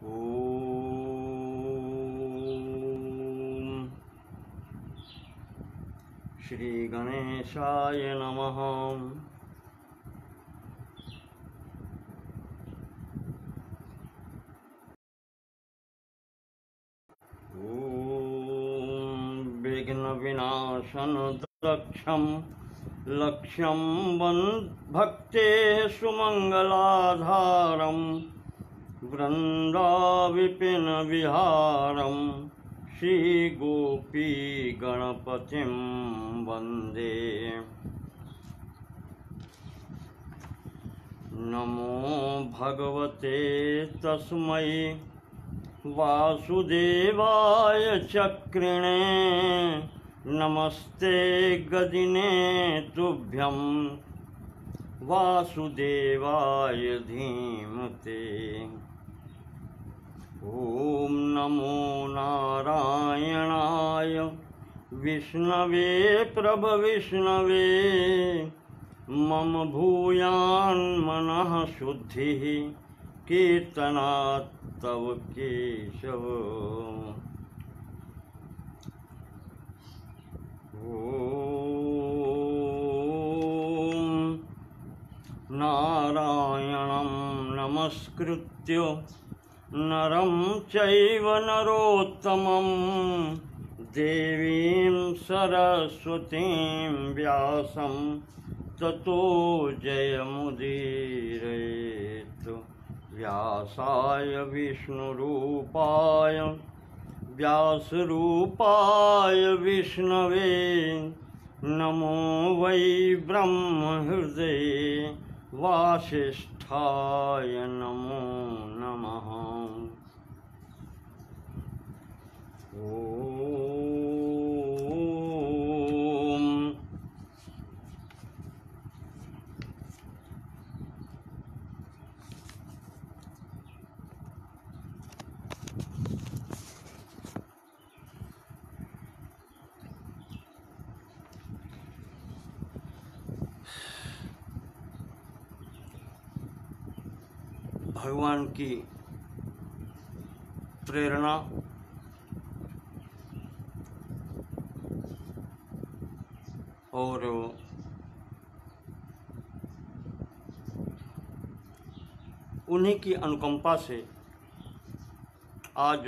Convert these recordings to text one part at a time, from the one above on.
ओम श्री गणेशाय नमः। ओम विघ्न विनाशन दक्षम लक्ष्यं भक्ते सुमंगलाधारम वृंदाविपिन विहारम श्री गोपी गणपतिं वंदे। नमो भगवते तस्मै वासुदेवाय चक्रिणे नमस्ते गदिने तुभ्यं वासुदेवाय धीमते। ओम नमो नारायणाय विष्णवे प्रभविष्णवे मम भूयान् मनः शुद्धिः कीर्तनात् तव केशव। ओम नारायणं नमस्कृत्य नरं चैव नरोत्तमं देवीं सरस्वतीं व्यासं ततो जयमुदीरयेत्। व्यासाय विष्णुरूपाय व्यासरूपाय विष्णवे नमो वै ब्रह्महृदये वासिष्ठाय नमो नमः। ओम भगवान की प्रेरणा और उन्हीं की अनुकंपा से आज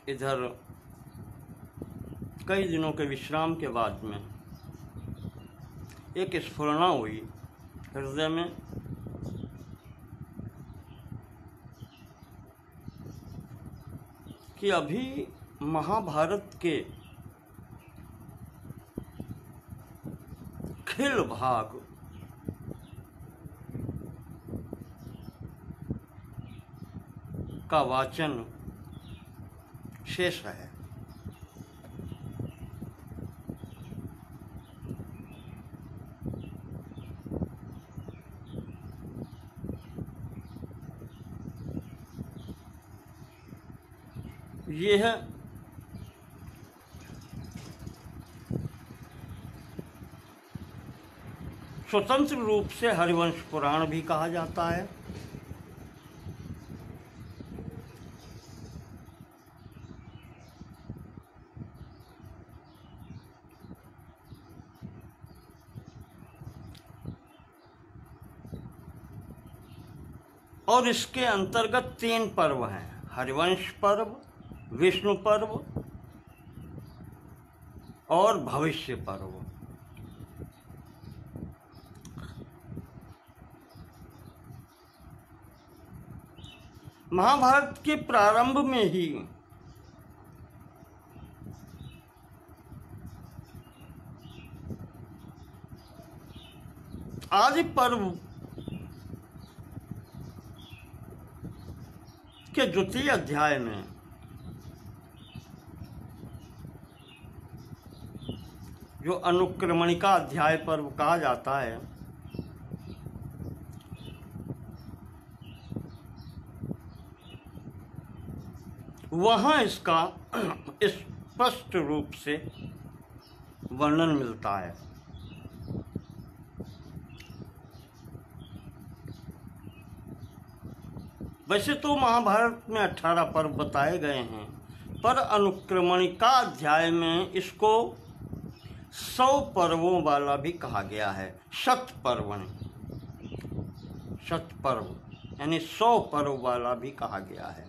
इधर कई दिनों के विश्राम के बाद में एक स्फुरणा हुई हृदय में कि अभी महाभारत के खिल भाग का वाचन शेष है। यह स्वतंत्र रूप से हरिवंश पुराण भी कहा जाता है। और इसके अंतर्गत 3 पर्व हैं, हरिवंश पर्व, विष्णु पर्व और भविष्य पर्व। महाभारत के प्रारंभ में ही आदि पर्व के द्वितीय अध्याय में जो अनुक्रमणिका अध्याय पर्व कहा जाता है, वहाँ इसका स्पष्ट रूप से वर्णन मिलता है। वैसे तो महाभारत में 18 पर्व बताए गए हैं, पर अनुक्रमणिका अध्याय में इसको 100 पर्वों वाला भी कहा गया है। शत पर्व यानी 100 पर्व वाला भी कहा गया है।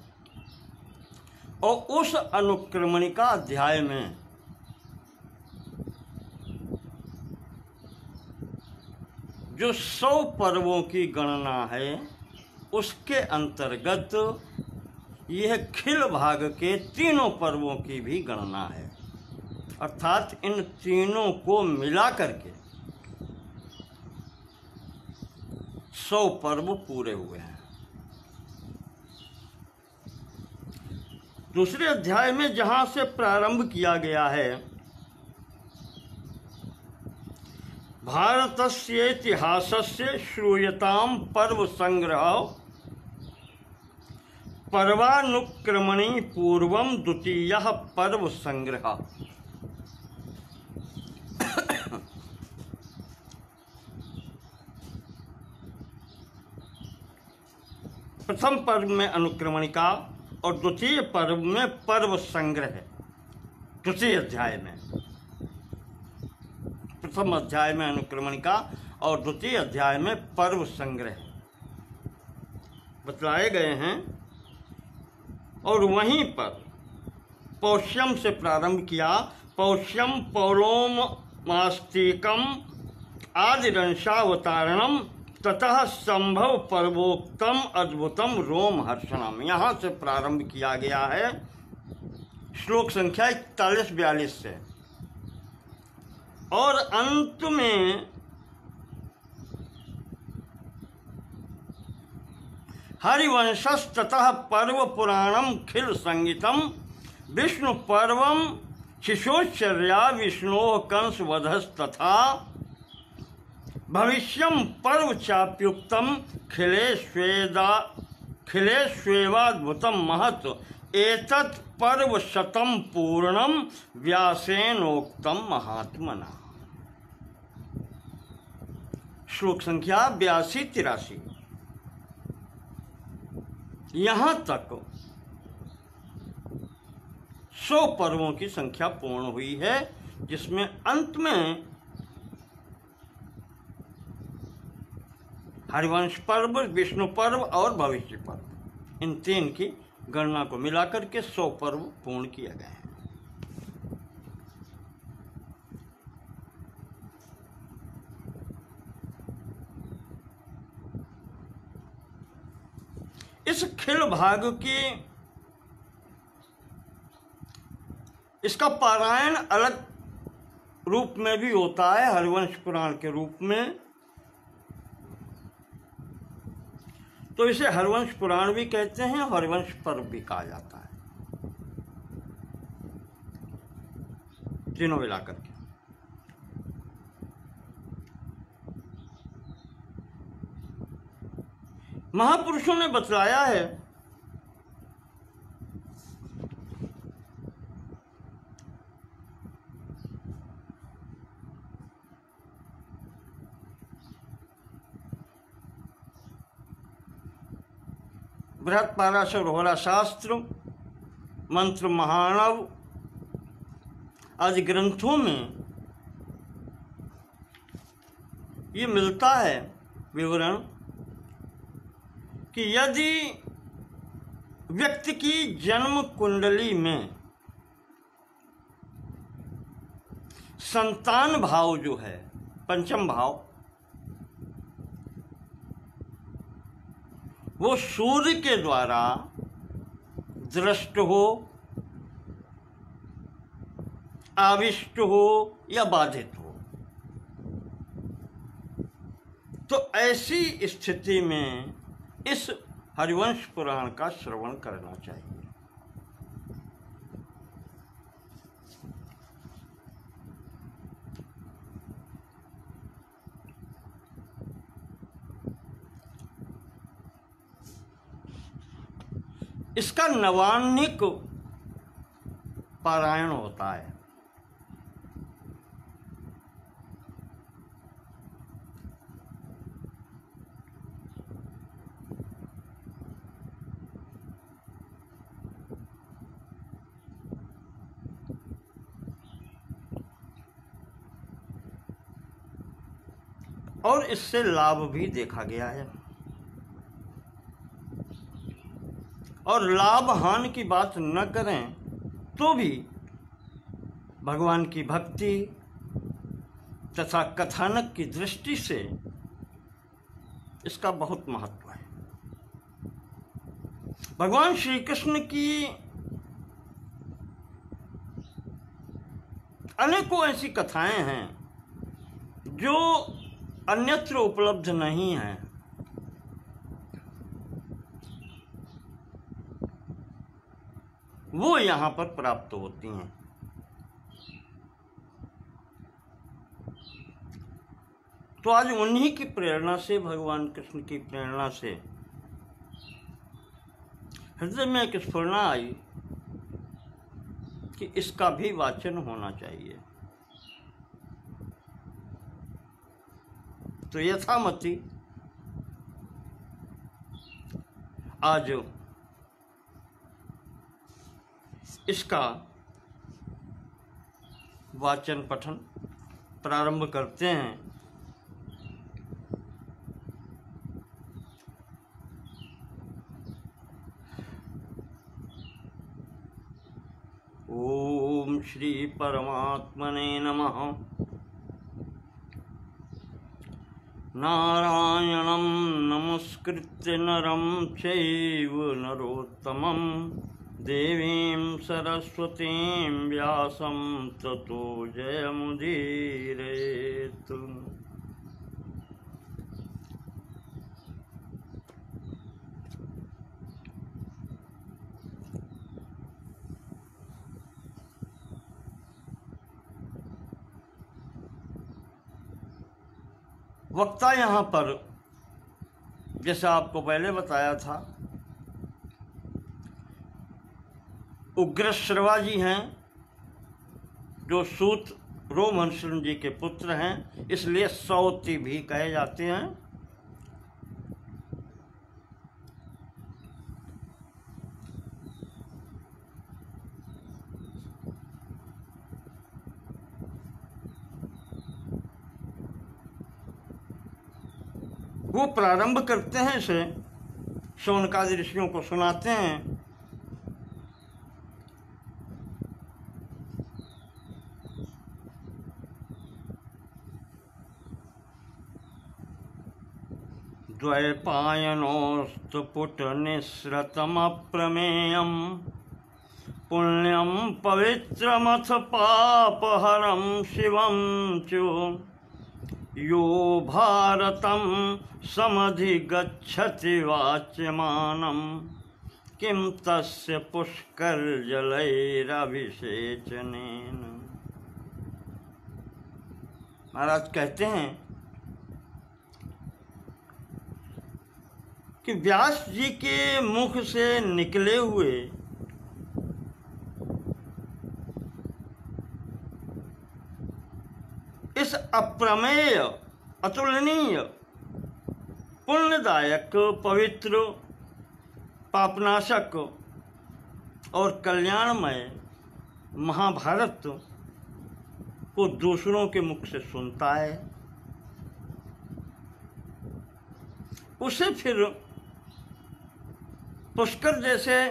और उस अनुक्रमणिका अध्याय में जो 100 पर्वों की गणना है, उसके अंतर्गत यह खिल भाग के तीनों पर्वों की भी गणना है। अर्थात इन तीनों को मिला करके 100 पर्व पूरे हुए हैं। दूसरे अध्याय में जहां से प्रारंभ किया गया है, भारतस्य इतिहासस्य श्रूयताम पर्व संग्रह पर्वानुक्रमणि पूर्वम द्वितीयः पर्व संग्रह। प्रथम पर्व में अनुक्रमणिका और द्वितीय पर्व में पर्व संग्रह। द्वितीय अध्याय में, प्रथम अध्याय में अनुक्रमणिका और द्वितीय अध्याय में पर्व संग्रह बतलाए गए हैं। और वहीं पर पौष्यम से प्रारंभ किया। पौष्यम पौलोम मास्तिकम आदिरंशावतारणम ततः संभव पर्वोक्तम अद्भुतम रोम हर्षणम। यहाँ से प्रारंभ किया गया है श्लोक संख्या 41-42 से, और अंत में हरिवंशस् ततः पर्व पुराणम खिल संगीतम विष्णु पर्वम शिशोचर्या विष्णो कंस वधस तथा भविष्यम पर्व चाप्युक्तम खिलेष्वेवाद्भुतम महत् एतत् पर्व शतम पूर्णम व्यासेनोक्तम महात्मना। श्लोक संख्या 82-83। यहाँ तक 100 पर्वों की संख्या पूर्ण हुई है, जिसमें अंत में हरिवंश पर्व, विष्णु पर्व और भविष्य पर्व, इन 3 की गणना को मिलाकर के 100 पर्व पूर्ण किए गए हैं। इस खिल भाग की इसका पारायण अलग रूप में भी होता है, हरिवंश पुराण के रूप में। तो इसे हरिवंश पुराण भी कहते हैं, हरिवंश पर्व भी कहा जाता है, तीनों मिलाकर के। महापुरुषों ने बतलाया है बृहत् पाराशर होरा शास्त्र, मंत्र महाणव आदि ग्रंथों में ये मिलता है विवरण कि यदि व्यक्ति की जन्म कुंडली में संतान भाव जो है, पंचम भाव, वो सूर्य के द्वारा दृष्ट हो, आविष्ट हो या बाधित हो, तो ऐसी स्थिति में इस हरिवंश पुराण का श्रवण करना चाहिए। इसका नवान्निक पारायण होता है। और इससे लाभ भी देखा गया है। और लाभ हानि की बात न करें तो भी भगवान की भक्ति तथा कथानक की दृष्टि से इसका बहुत महत्व है। भगवान श्री कृष्ण की अनेकों ऐसी कथाएं हैं जो अन्यत्र उपलब्ध नहीं हैं। वो यहाँ पर प्राप्त होती हैं। तो आज उन्हीं की प्रेरणा से, भगवान कृष्ण की प्रेरणा से हृदय में एक स्फुरना आई कि इसका भी वाचन होना चाहिए। तो यथामति आज इसका वाचन पठन प्रारंभ करते हैं। ओम श्री परमात्मने नमः। नारायणं नमस्कृत्य नरं चैव नरोत्तमं देवीं सरस्वतीं व्यासं ततो जयमुदीरयेत्। वक्ता यहाँ पर, जैसा आपको पहले बताया था, उग्रश्रवा जी हैं, जो सूत रोमहर्षण जी के पुत्र हैं, इसलिए सौती भी कहे जाते हैं। वो प्रारंभ करते हैं इसे, शौनकादि ऋषियों को सुनाते हैं। द्वैपायनोस्तु पुटनिःसृतमप्रमेयं पुण्यं पवित्रमथ पापहरं शिवं च यो भारतं समधिगच्छति वाच्यमानं किं तस्य पुष्करजलैरभिषेचनेन। महाराज कहते हैं कि व्यास जी के मुख से निकले हुए इस अप्रमेय, अतुलनीय, पुण्यदायक, पवित्र, पापनाशक और कल्याणमय महाभारत को दूसरों के मुख से सुनता है, उसे फिर पुष्कर जैसे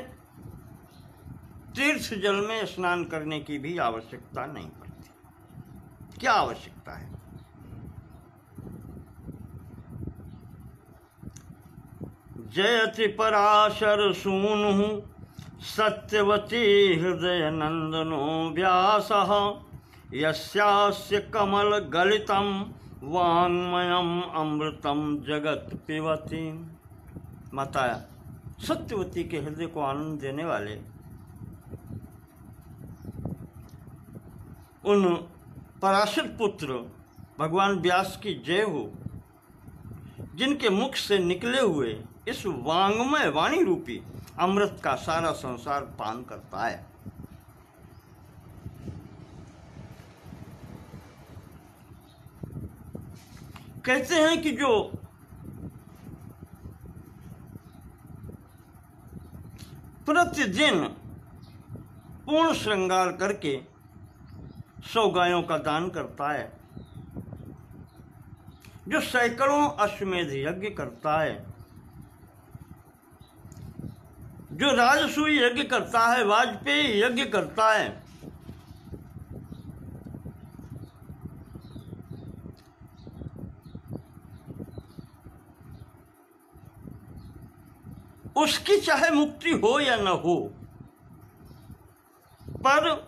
तीर्थ जल में स्नान करने की भी आवश्यकता नहीं पड़ती। क्या आवश्यकता है? जयति पराशर सूनुः सत्यवती हृदय नंदनो व्यासः यस्यास्य कमल गलितं वाङ्मयम् अमृतं जगत पिबति। माता सत्यवती के हृदय को आनंद देने वाले उन पराशर पुत्र भगवान व्यास की जय हो, जिनके मुख से निकले हुए इस वांग्मय वाणी रूपी अमृत का सारा संसार पान करता है। कहते हैं कि जो प्रतिदिन पूर्ण श्रृंगार करके 100 गायों का दान करता है, जो सैकड़ों अश्वमेध यज्ञ करता है, जो राजसूय यज्ञ करता है, वाजपेयी यज्ञ करता है, उसकी चाहे मुक्ति हो या न हो, पर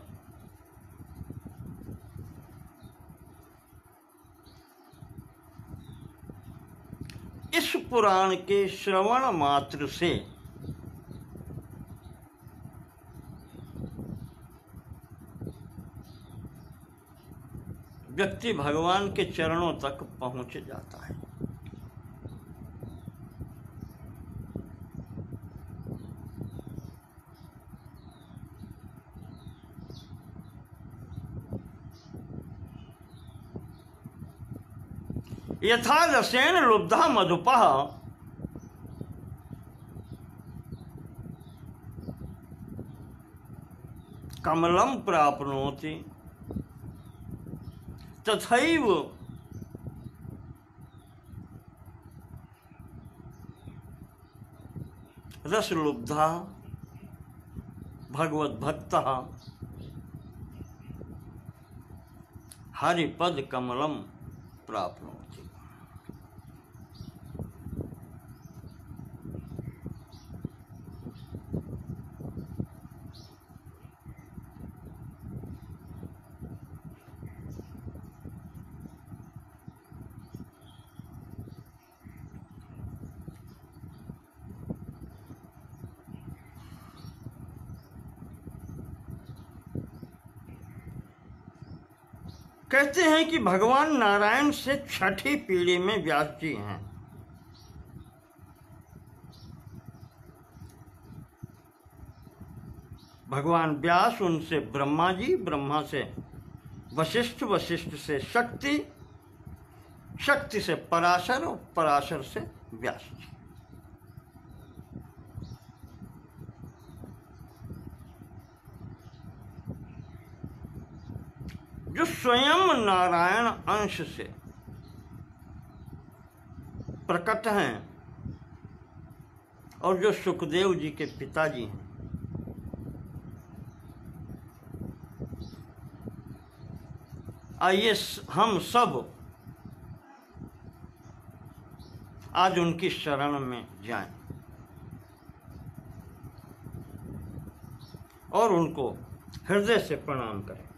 इस पुराण के श्रवण मात्र से व्यक्ति भगवान के चरणों तक पहुंच जाता है। यथा रसेन लुब्धा मधुपः कमलं प्राप्नोति तथैव रसलुब्धा भगवद्भक्तः हरिपद कमलं प्राप्नोति। कहते हैं कि भगवान नारायण से छठी पीढ़ी में व्यास जी हैं। भगवान व्यास, उनसे ब्रह्मा जी, ब्रह्मा से वशिष्ठ, वशिष्ठ से शक्ति, शक्ति से पराशर और पराशर से व्यास जी। जो स्वयं नारायण अंश से प्रकट हैं और जो सुखदेव जी के पिताजी हैं, आइए हम सब आज उनकी शरण में जाएं और उनको हृदय से प्रणाम करें।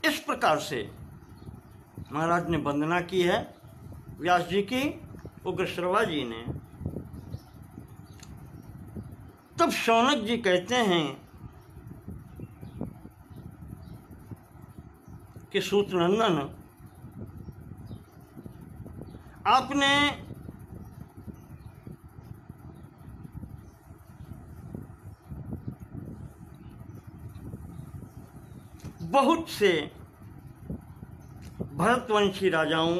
इस प्रकार से महाराज ने वंदना की है व्यास जी की, उग्रश्रवा जी ने। तब शौनक जी कहते हैं कि सूतनंदन, आपने बहुत से भरतवंशी राजाओं,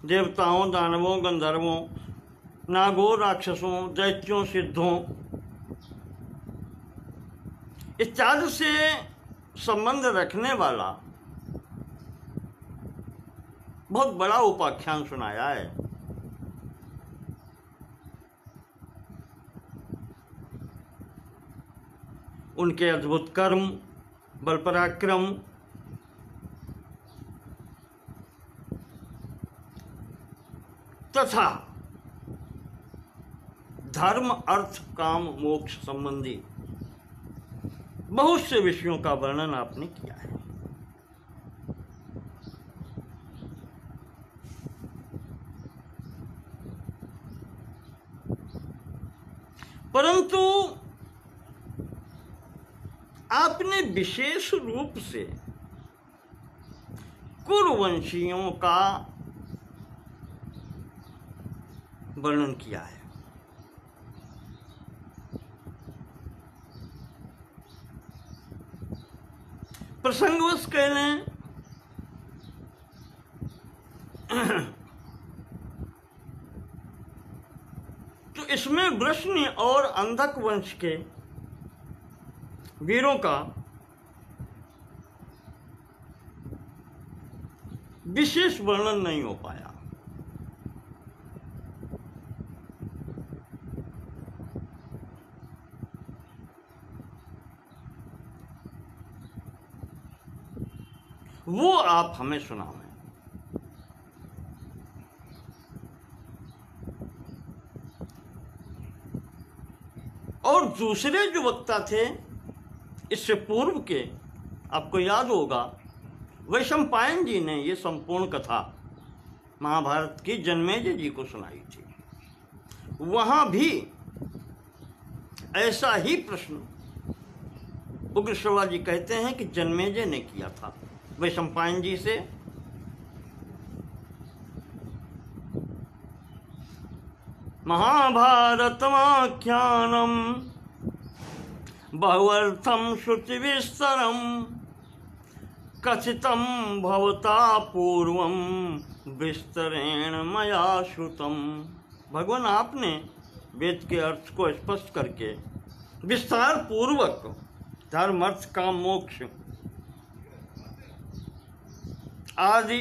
देवताओं, दानवों, गंधर्वों, नागों, राक्षसों, दैत्यों, सिद्धों इत्यादि से संबंध रखने वाला बहुत बड़ा उपाख्यान सुनाया है। उनके अद्भुत कर्म, बल पराक्रम, तथा धर्म, अर्थ, काम, मोक्ष संबंधी बहुत से विषयों का वर्णन आपने किया है। परंतु आपने विशेष रूप से कुरुवंशियों का वर्णन किया है। प्रसंगवश कह लें तो इसमें वृष्णि और अंधक वंश के वीरों का विशेष वर्णन नहीं हो पाया। वो आप हमें सुनाएं। और दूसरे जो वक्ता थे इससे पूर्व के, आपको याद होगा, वैशंपायन जी ने ये संपूर्ण कथा महाभारत की जन्मेजय जी को सुनाई थी। वहां भी ऐसा ही प्रश्न उग्रश्रवा जी कहते हैं कि जन्मेजय ने किया था वैशंपायन जी से। महाभारतमाख्यानम बहुअर्थम श्रुति विस्तरम कथितम भवता पूर्वम विस्तरेण मया श्रुतम। भगवान आपने वेद के अर्थ को स्पष्ट करके विस्तार पूर्वक धर्म अर्थ काम मोक्ष आदि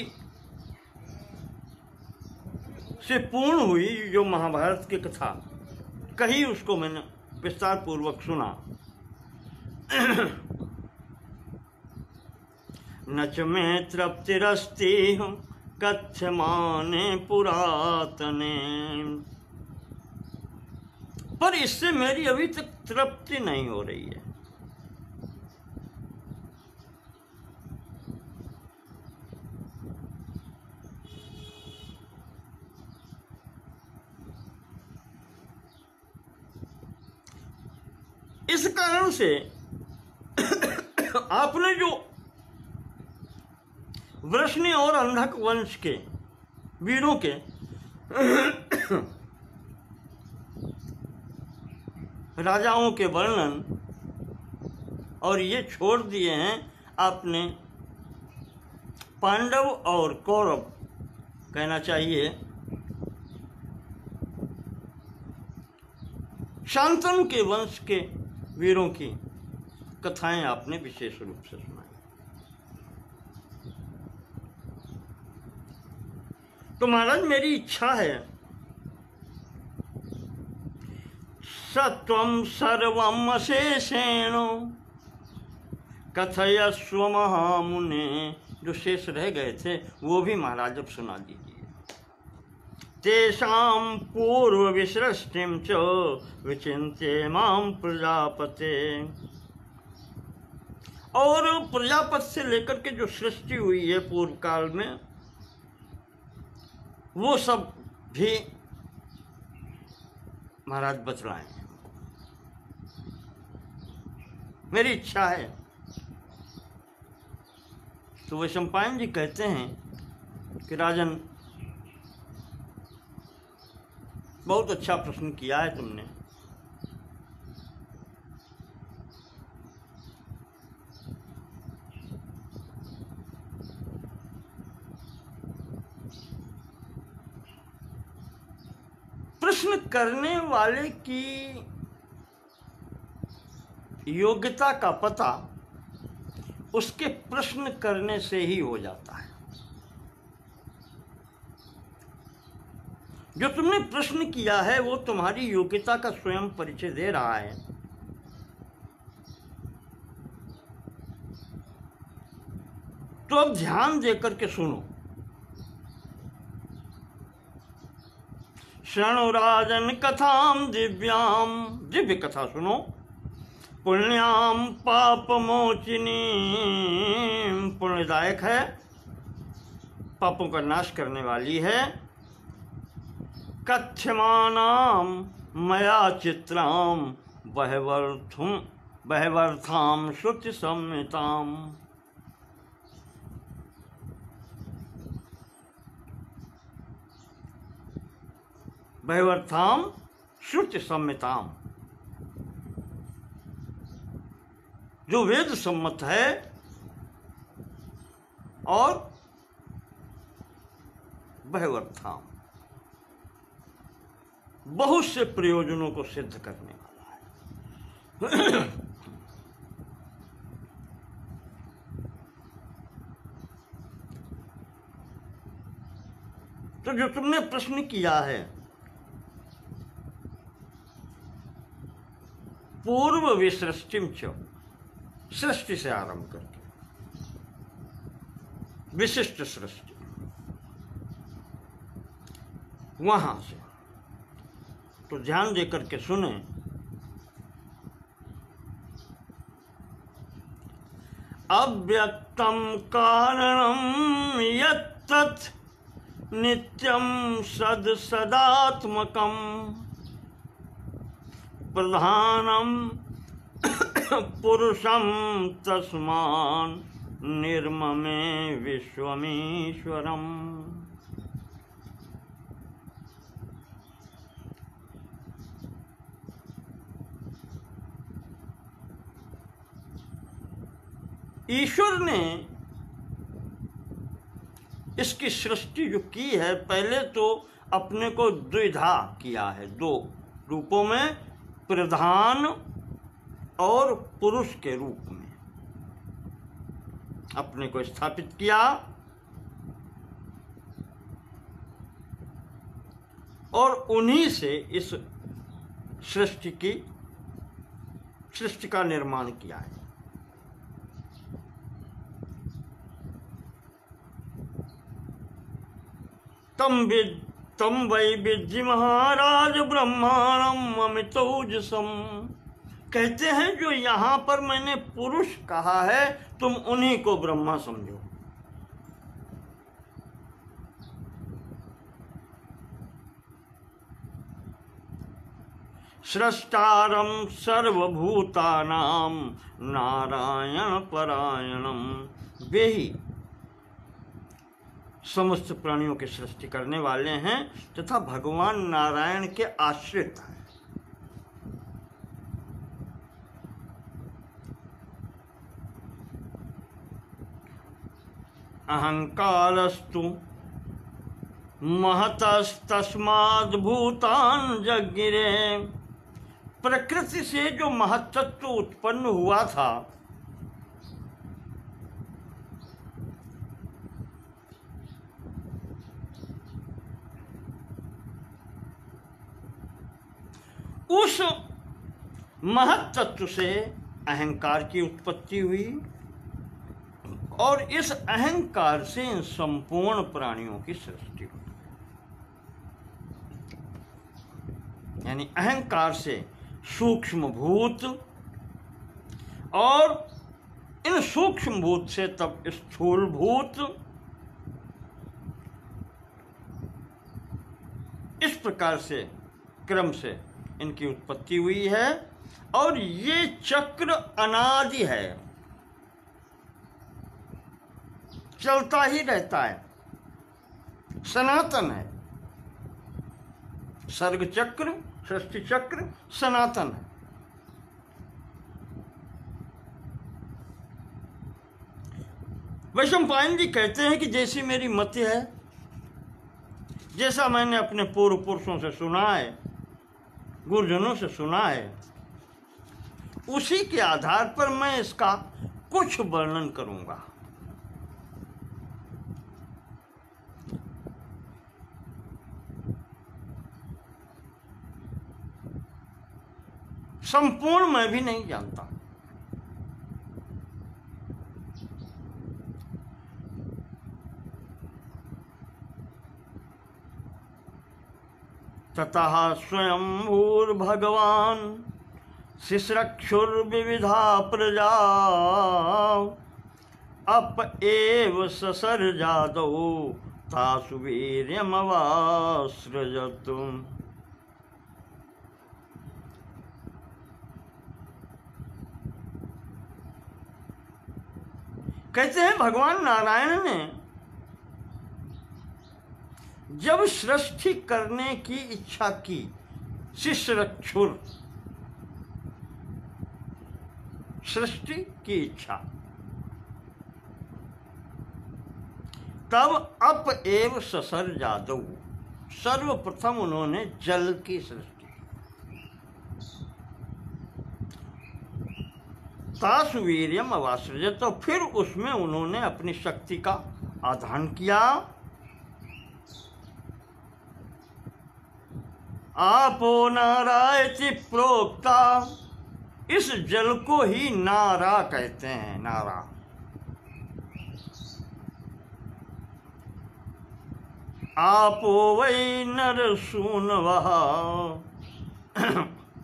से पूर्ण हुई जो महाभारत की कथा कही, उसको मैंने विस्तार पूर्वक सुना। न च मे तृप्तिरस्ति कथ्यमाने पुरातने, पर इससे मेरी अभी तक तृप्ति नहीं हो रही है। इस कारण से आपने जो वृष्णि और अंधक वंश के वीरों के राजाओं के वर्णन और ये छोड़ दिए हैं आपने पांडव और कौरव, कहना चाहिए शांतनु के वंश के वीरों की कथाएं आपने विशेष रूप से सुनाई। तो महाराज मेरी इच्छा है सत्वम सर्वम अशेषेण कथयस्व महामुने, जो शेष रह गए थे वो भी महाराज अब सुना दीजिए। तेषां पूर्व विसृष्टिं च विचिन्त्य मां प्रजापते, और प्रजापति से लेकर के जो सृष्टि हुई है पूर्व काल में, वो सब भी महाराज बतलाएं। मेरी इच्छा है। तो वैशंपायन जी कहते हैं कि राजन, बहुत अच्छा प्रश्न किया है तुमने। प्रश्न करने वाले की योग्यता का पता उसके प्रश्न करने से ही हो जाता है। जो तुमने प्रश्न किया है वो तुम्हारी योग्यता का स्वयं परिचय दे रहा है। तो अब ध्यान देकर के सुनो। शृणु राजन कथाम दिव्याम, दिव्य कथा सुनो। पुण्याम पाप मोचिनी, पुण्यदायक है, पापों का नाश करने वाली है। कथ्यमानाम मया चित्राम बहवर्थाम श्रुति संहिताम, बहवर्थाम श्रुति संहिताम, जो वेद सम्मत है और बहवर्थाम बहुत से प्रयोजनों को सिद्ध करने वाला है। तो जो तुमने प्रश्न किया है, पूर्व विसृष्टिम च, सृष्टि से आरंभ करके विशिष्ट सृष्टि, वहां से तो ध्यान देकर के सुने। अव्यक्तम कारणम यत्तत् नित्यं सद सदात्मकं प्रधानम पुरुषं तस्मान् निर्ममे विश्वमीश्वरम्। ईश्वर ने इसकी सृष्टि जो की है, पहले तो अपने को द्विधा किया है, दो रूपों में, प्रधान और पुरुष के रूप में अपने को स्थापित किया, और उन्हीं से इस सृष्टि का निर्माण किया है। तम वै विद्धि महाराज ब्रह्मांडम अमितौजसम। कहते हैं जो यहाँ पर मैंने पुरुष कहा है, तुम उन्हीं को ब्रह्मा समझो। स्रष्टारम सर्वभूतानां नारायण परायणम। वे ही समस्त प्राणियों की सृष्टि करने वाले हैं तथा भगवान नारायण के आश्रित हैं। अहंकारस्तु महतस्तस्माद् भूतान जगिरे। प्रकृति से जो महत्त्व उत्पन्न हुआ था, उस महत्त्व से अहंकार की उत्पत्ति हुई, और इस अहंकार से इन संपूर्ण प्राणियों की सृष्टि हुई। यानी अहंकार से सूक्ष्म भूत, और इन सूक्ष्म भूत से तब स्थूल भूत, इस प्रकार से क्रम से इनकी उत्पत्ति हुई है। और ये चक्र अनादि है, चलता ही रहता है, सनातन है। सर्ग चक्र, सृष्टि चक्र सनातन है। वैशंपायन जी कहते हैं कि जैसी मेरी मति है, जैसा मैंने अपने पूर्व पुरुषों से सुना है, गुरुजनों से सुना है, उसी के आधार पर मैं इसका कुछ वर्णन करूंगा। संपूर्ण मैं भी नहीं जानता। ततः स्वयंभूर्भगवान् शिश्रक्षुर्विविधा प्रजा अप एव ससर्जादौ तासु वीर्यमवासृजतु। कहते हैं भगवान नारायण ने जब सृष्टि करने की इच्छा की, शिश्रक्षुर, सृष्टि की इच्छा, तब अप एव ससर्जादौ, सर्वप्रथम उन्होंने जल की सृष्टि की। तासु वीर्यम अवासृजत, तो फिर उसमें उन्होंने अपनी शक्ति का आधान किया। आपो नारायति प्रोक्ता, इस जल को ही नारा कहते हैं। नारा आपो वै नर सूनवः,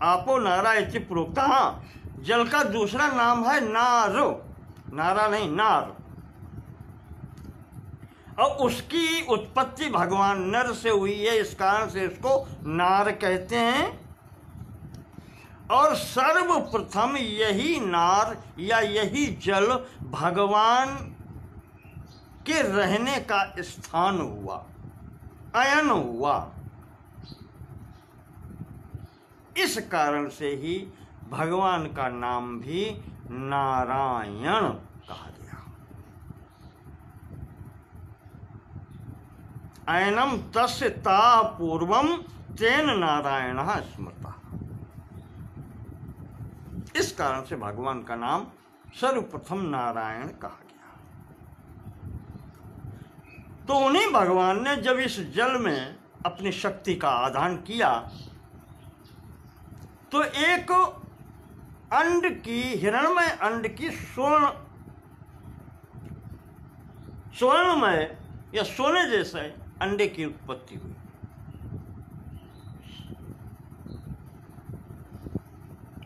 आपो नारा इति प्रोक्ता। हाँ, जल का दूसरा नाम है नार, नारा नहीं नार, और उसकी उत्पत्ति भगवान नर से हुई है, इस कारण से इसको नार कहते हैं। और सर्वप्रथम यही नार या यही जल भगवान के रहने का स्थान हुआ, अयन हुआ। इस कारण से ही भगवान का नाम भी नारायण कहा गया। अयनम तस्य ता पूर्वम तेन नारायण स्मृता। इस कारण से भगवान का नाम सर्वप्रथम नारायण कहा गया। तो उन्हीं भगवान ने जब इस जल में अपनी शक्ति का आधान किया, तो एक अंड की, हिरणमय अंड की स्वर्णमय या सोने जैसे अंडे की उत्पत्ति हुई।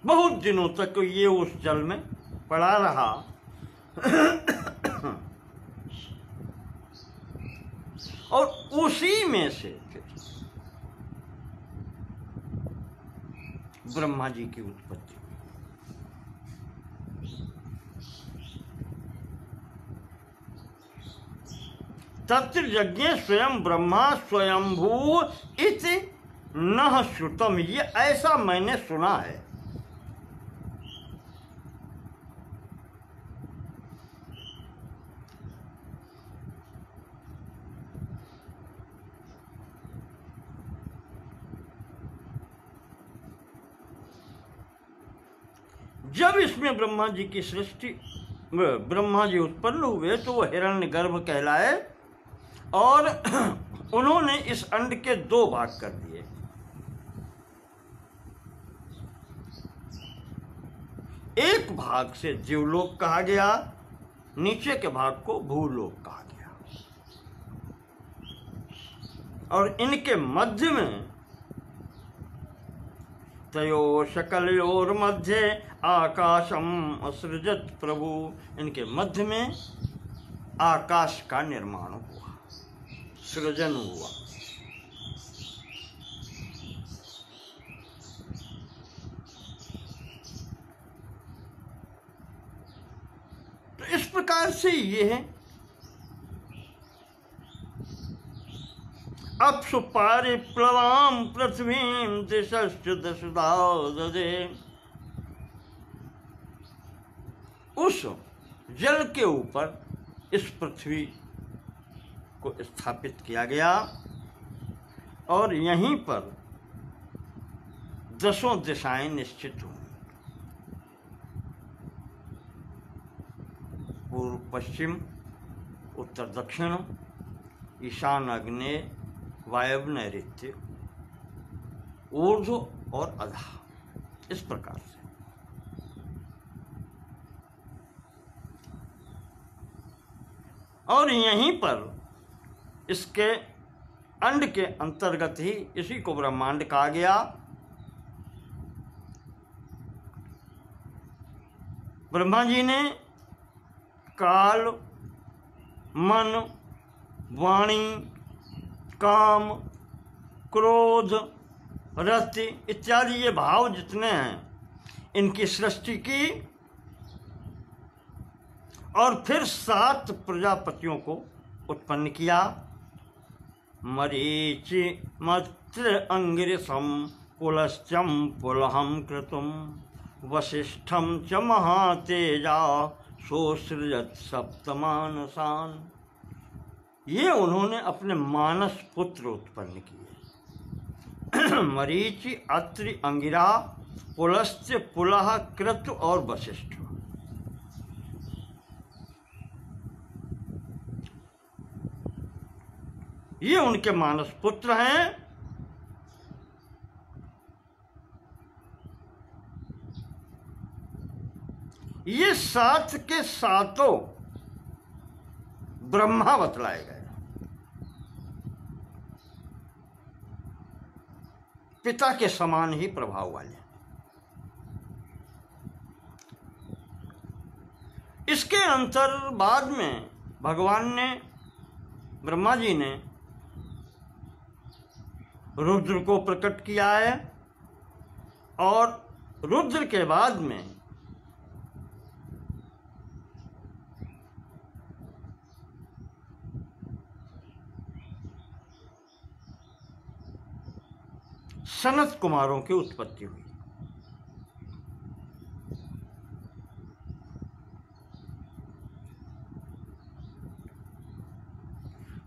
बहुत दिनों तक ये उस जल में पड़ा रहा। और उसी में से फिर ब्रह्मा जी की उत्पत्ति हुई। तत्र यज्ञे स्वयं ब्रह्मा स्वयंभू इति नः श्रुतम, ये ऐसा मैंने सुना है। जब इसमें ब्रह्मा जी की सृष्टि, ब्रह्मा जी उत्पन्न हुए तो वो हिरण्यगर्भ कहलाए, और उन्होंने इस अंड के दो भाग कर दिए। एक भाग से जीवलोक कहा गया, नीचे के भाग को भूलोक कहा गया, और इनके मध्य में तयो शकलयोर मध्य आकाशम असृजत प्रभु, इनके मध्य में आकाश का निर्माण हुआ, सृजन हुआ। तो इस प्रकार से ये है। अप्सु पारिप्लवाम पृथ्वीं दिशश्च दशदा ददे, उस जल के ऊपर इस पृथ्वी को स्थापित किया गया, और यहीं पर 10 दिशाएं निश्चित हुई। पूर्व पश्चिम, उत्तर दक्षिण, ईशान आग्नेय, वायव्य नैऋत्य, ऊर्ध्व और अधः, इस प्रकार से। और यहीं पर इसके अंड के अंतर्गत ही इसी को ब्रह्मांड कहा गया। ब्रह्मा जी ने काल, मन, वाणी, काम, क्रोध, रति इत्यादि ये भाव जितने हैं, इनकी सृष्टि की, और फिर 7 प्रजापतियों को उत्पन्न किया। मरीचि मत्र अंगिरसम पुलश्चम पुलहम क्रतुम वसिष्ठम च महातेजा सोसृजत सप्तमानसान। ये उन्होंने अपने मानस पुत्र उत्पन्न किए। मरीचि, अत्रि, अंगिरा, पुलस्त्य, पुलह, कृत और वशिष्ठ। ये उनके मानस पुत्र हैं। ये सात के सातों ब्रह्मा बतलाए गए, पिता के समान ही प्रभाव वाले। इसके अंतर बाद में भगवान ने, ब्रह्मा जी ने रुद्र को प्रकट किया है, और रुद्र के बाद में सनत कुमारों की उत्पत्ति हुई।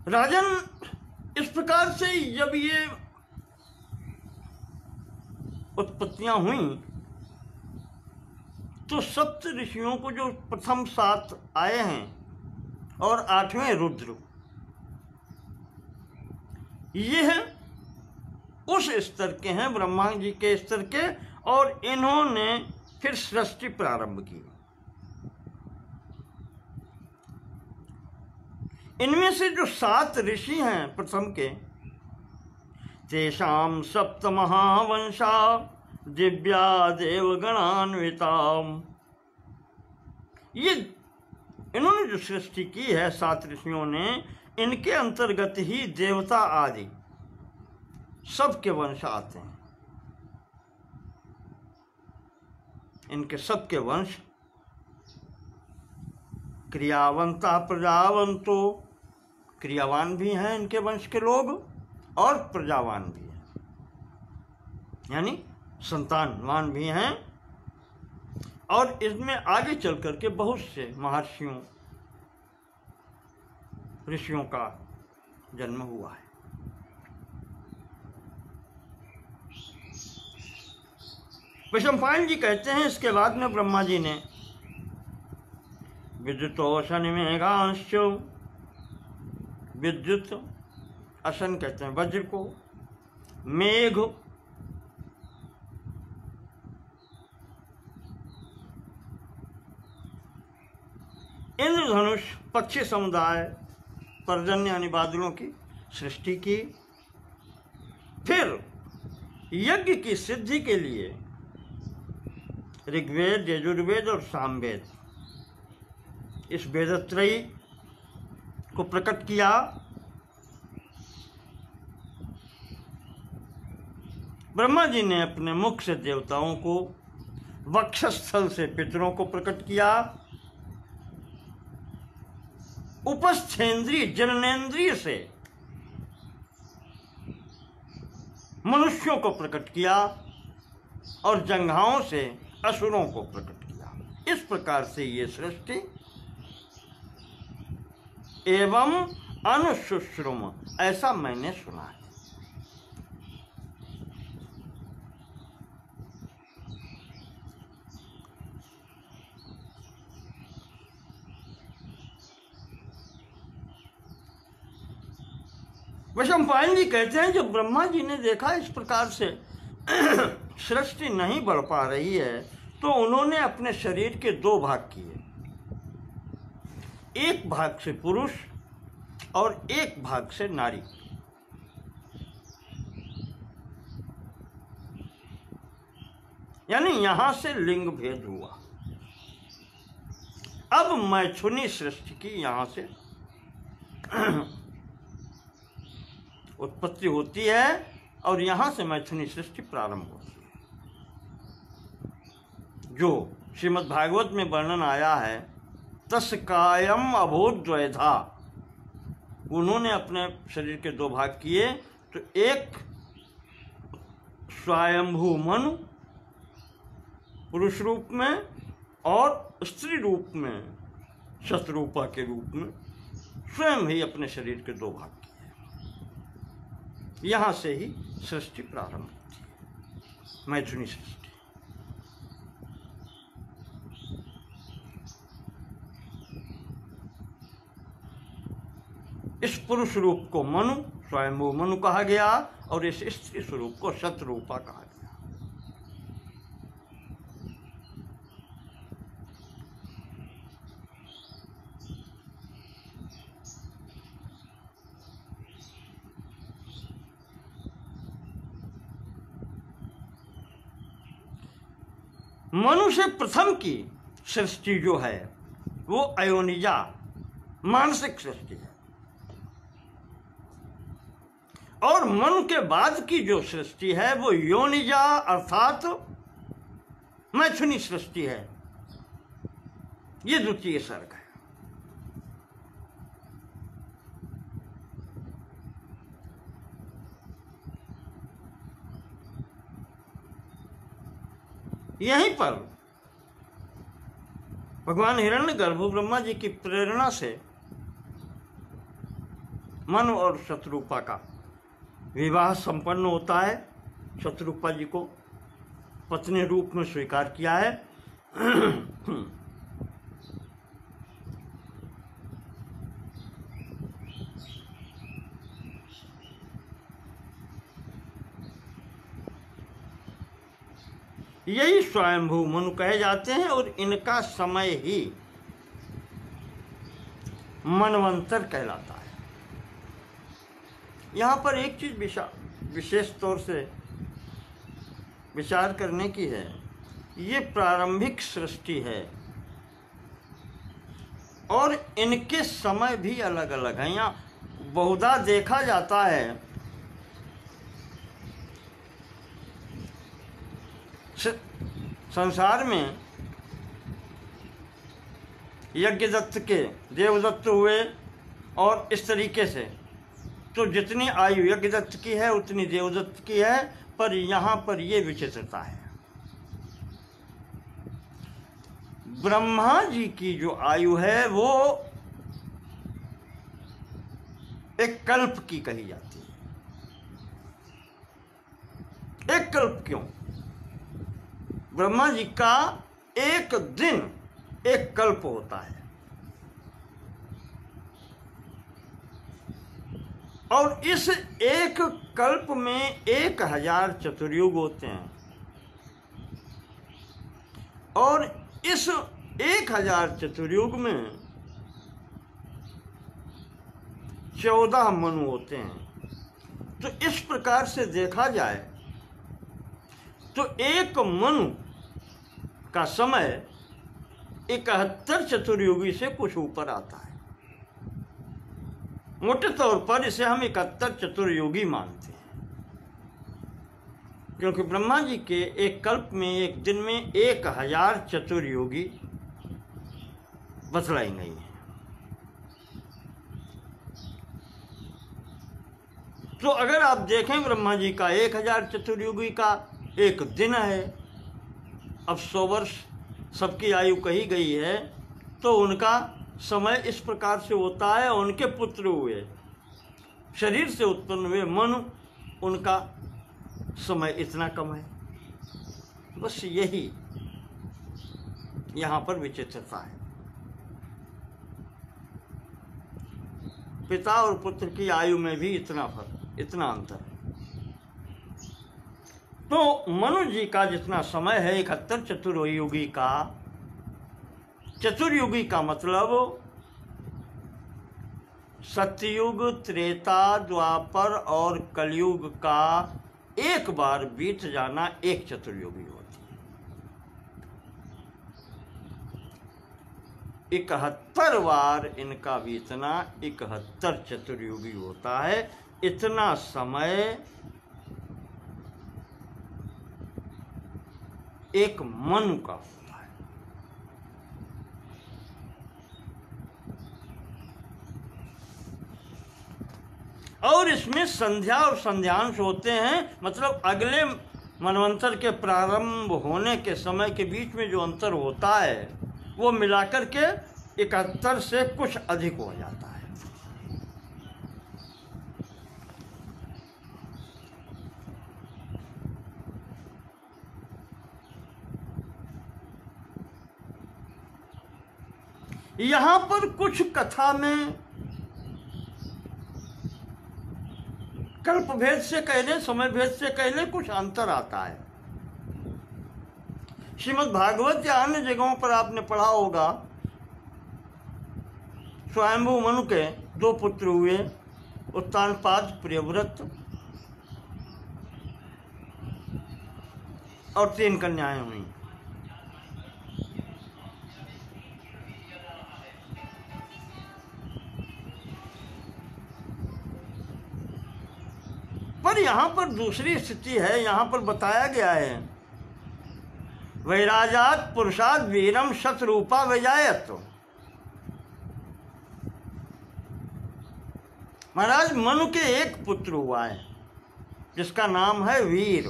राजन, इस प्रकार से जब ये उत्पत्तियां हुई तो सप्त ऋषियों को जो प्रथम सात आए हैं और आठवें रुद्र, ये है उस स्तर के हैं, ब्रह्मा जी के स्तर के, और इन्होंने फिर सृष्टि प्रारंभ की। इनमें से जो सात ऋषि हैं प्रथम के, तेषाम सप्त महावंशा दिव्या देवगणान्विता, ये इन्होंने जो सृष्टि की है सात ऋषियों ने, इनके अंतर्गत ही देवता आदि सबके वंश आते हैं। इनके सबके वंश क्रियावंता प्रजावंतो, क्रियावान भी हैं इनके वंश के लोग और प्रजावान भी हैं, यानी संतानवान भी हैं। और इसमें आगे चल करके बहुत से महर्षियों, ऋषियों का जन्म हुआ है। वैशंपायन जी कहते हैं इसके बाद में ब्रह्मा जी ने विद्युतो अशन मेघांश, विद्युत अशन कहते हैं वज्र को, मेघ इंद्रधनुष, पक्षी समुदाय, पर्जन्य यानी बादलों की सृष्टि की। फिर यज्ञ की सिद्धि के लिए ऋग्वेद, यजुर्वेद और सामवेद, इस वेदत्रयी को प्रकट किया। ब्रह्मा जी ने अपने मुख से देवताओं को, वक्षस्थल से पितरों को प्रकट किया, उपस्थेंद्रिय जननेन्द्रिय से मनुष्यों को प्रकट किया, और जंघाओं से असुरों को प्रकट किया। इस प्रकार से ये सृष्टि एवं अनुशुश्रुम, ऐसा मैंने सुना है। वैशंपायन जी कहते हैं जब ब्रह्मा जी ने देखा इस प्रकार से सृष्टि नहीं बढ़ पा रही है, तो उन्होंने अपने शरीर के दो भाग किए, एक भाग से पुरुष और एक भाग से नारी। यानी यहां से लिंग भेद हुआ। अब मैथुनी सृष्टि की यहां से उत्पत्ति होती है, और यहां से मैथुनी सृष्टि प्रारंभ होती है। जो श्रीमद् भागवत में वर्णन आया है, तस् कायम अभूत द्वैधा, उन्होंने अपने शरीर के दो भाग किए, तो एक स्वयंभू मनु पुरुष रूप में और स्त्री रूप में शतरूपा के रूप में स्वयं ही अपने शरीर के दो भाग किए। यहाँ से ही सृष्टि प्रारंभ होती है, मैथुनी सृष्टि। इस पुरुष रूप को मनु, स्वयंभू मनु कहा गया, और इस स्त्री स्वरूप को शतरूपा कहा गया। मनु से प्रथम की सृष्टि जो है वो अयोनिजा मानसिक सृष्टि है, और मनु के बाद की जो सृष्टि है वो योनिजा अर्थात मैथुनी सृष्टि है। ये द्वितीय सर्ग है। यहीं पर भगवान हिरण्यगर्भ ब्रह्मा जी की प्रेरणा से मनु और शतरूपा का विवाह संपन्न होता है। शतरूपा जी को पत्नी रूप में स्वीकार किया है। यही स्वयंभू मनु कहे जाते हैं, और इनका समय ही मनवंतर कहलाता है। यहाँ पर एक चीज विशेष तौर से विचार करने की है, ये प्रारंभिक सृष्टि है और इनके समय भी अलग अलग हैं। यहाँ बहुधा देखा जाता है संसार में यज्ञदत्त के देवदत्त हुए, और इस तरीके से तो जितनी आयु यज्ञदत्त की है उतनी देवदत्त की है, पर यहाँ पर ये विचित्रता है। ब्रह्मा जी की जो आयु है वो एक कल्प की कही जाती है। एक कल्प क्यों? ब्रह्मा जी का एक दिन एक कल्प होता है, और इस एक कल्प में 1000 चतुर्युग होते हैं, और इस 1000 चतुर्युग में 14 मनु होते हैं। तो इस प्रकार से देखा जाए तो एक मनु का समय 71 चतुर्युगी से कुछ ऊपर आता है। मोटे तौर पर इसे हम 71 चतुर्युगी मानते हैं, क्योंकि ब्रह्मा जी के एक कल्प में एक दिन में 1000 चतुर्युगी बतलाई गई है। तो अगर आप देखें ब्रह्मा जी का 1000 चतुर्युगी का एक दिन है। अब 100 वर्ष सबकी आयु कही गई है, तो उनका समय इस प्रकार से होता है। उनके पुत्र हुए, शरीर से उत्पन्न हुए मनु, उनका समय इतना कम है। बस यही यहाँ पर विचित्रता है। पिता और पुत्र की आयु में भी इतना फर्क, इतना अंतर है। तो मनु जी का जितना समय है 71 चतुर्युगी का, चतुर्युगी का मतलब सतयुग, त्रेता, द्वापर और कलयुग का एक बार बीत जाना एक चतुर्युगी होती है। 71 बार इनका बीतना 71 चतुर्युगी होता है। इतना समय एक मनु का होता है। और इसमें संध्या और संध्यांश होते हैं, मतलब अगले मनवंतर के प्रारंभ होने के समय के बीच में जो अंतर होता है वो मिलाकर के 71 से कुछ अधिक हो जाता है। यहाँ पर कुछ कथा में कल्प भेद से कह लें, समय भेद से कह लें, कुछ अंतर आता है। श्रीमद् भागवत या अन्य जगहों पर आपने पढ़ा होगा, स्वयंभू मनु के 2 पुत्र हुए, उत्तानपाद, प्रियव्रत और 3 कन्याएं हुई। पर यहाँ पर दूसरी स्थिति है। यहाँ पर बताया गया है, वैराजात पुरुषात वीरम शतरूपा विजायत। महाराज मनु के एक पुत्र हुआ है जिसका नाम है वीर।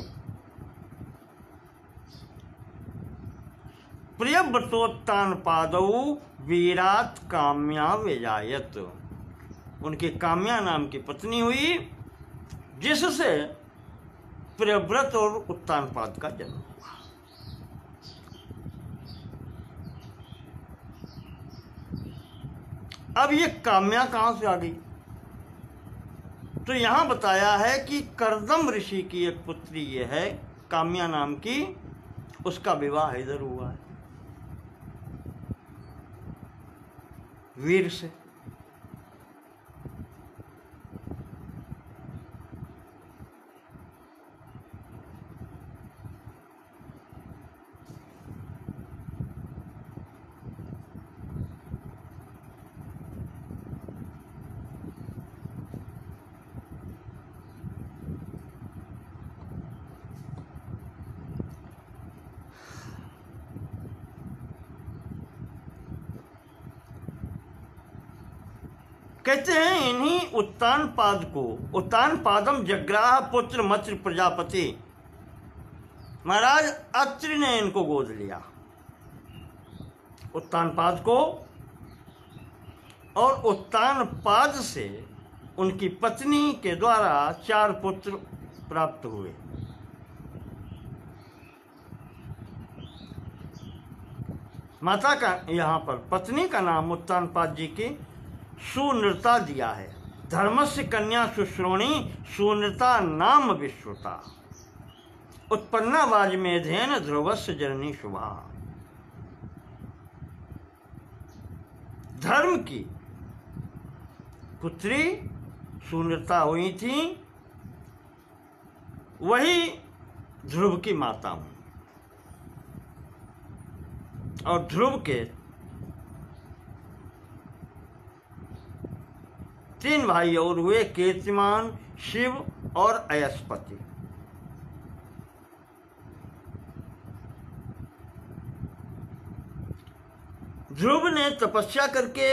प्रियव्रतोत्तानपादौ वीरात काम्या विजायत। उनकी काम्या नाम की पत्नी हुई, जिससे प्रियव्रत और उत्तानपाद का जन्म हुआ। अब ये काम्या कहां से आ गई? तो यहां बताया है कि कर्दम ऋषि की एक पुत्री ये है, काम्या नाम की, उसका विवाह इधर हुआ है, वीर से। कहते हैं इन्हीं उत्तानपाद को, उत्तानपादम जग्राह पुत्र मत्र प्रजापति। महाराज अत्रि ने इनको गोद लिया, उत्तानपाद को, और उत्तानपाद से उनकी पत्नी के द्वारा 4 पुत्र प्राप्त हुए। माता का, यहाँ पर पत्नी का नाम उत्तानपाद जी की सुनृता दिया है। धर्मस्य कन्या शुश्रोणी सुनृता नाम विश्रुता। उत्पन्ना वाजमेधेन ध्रुवस्य जननी शुभा। धर्म की पुत्री सुनृता हुई थी, वही ध्रुव की माता हुई, और ध्रुव के 3 भाई और हुए, कीर्तिमान, शिव और अयस्पति। ध्रुव ने तपस्या करके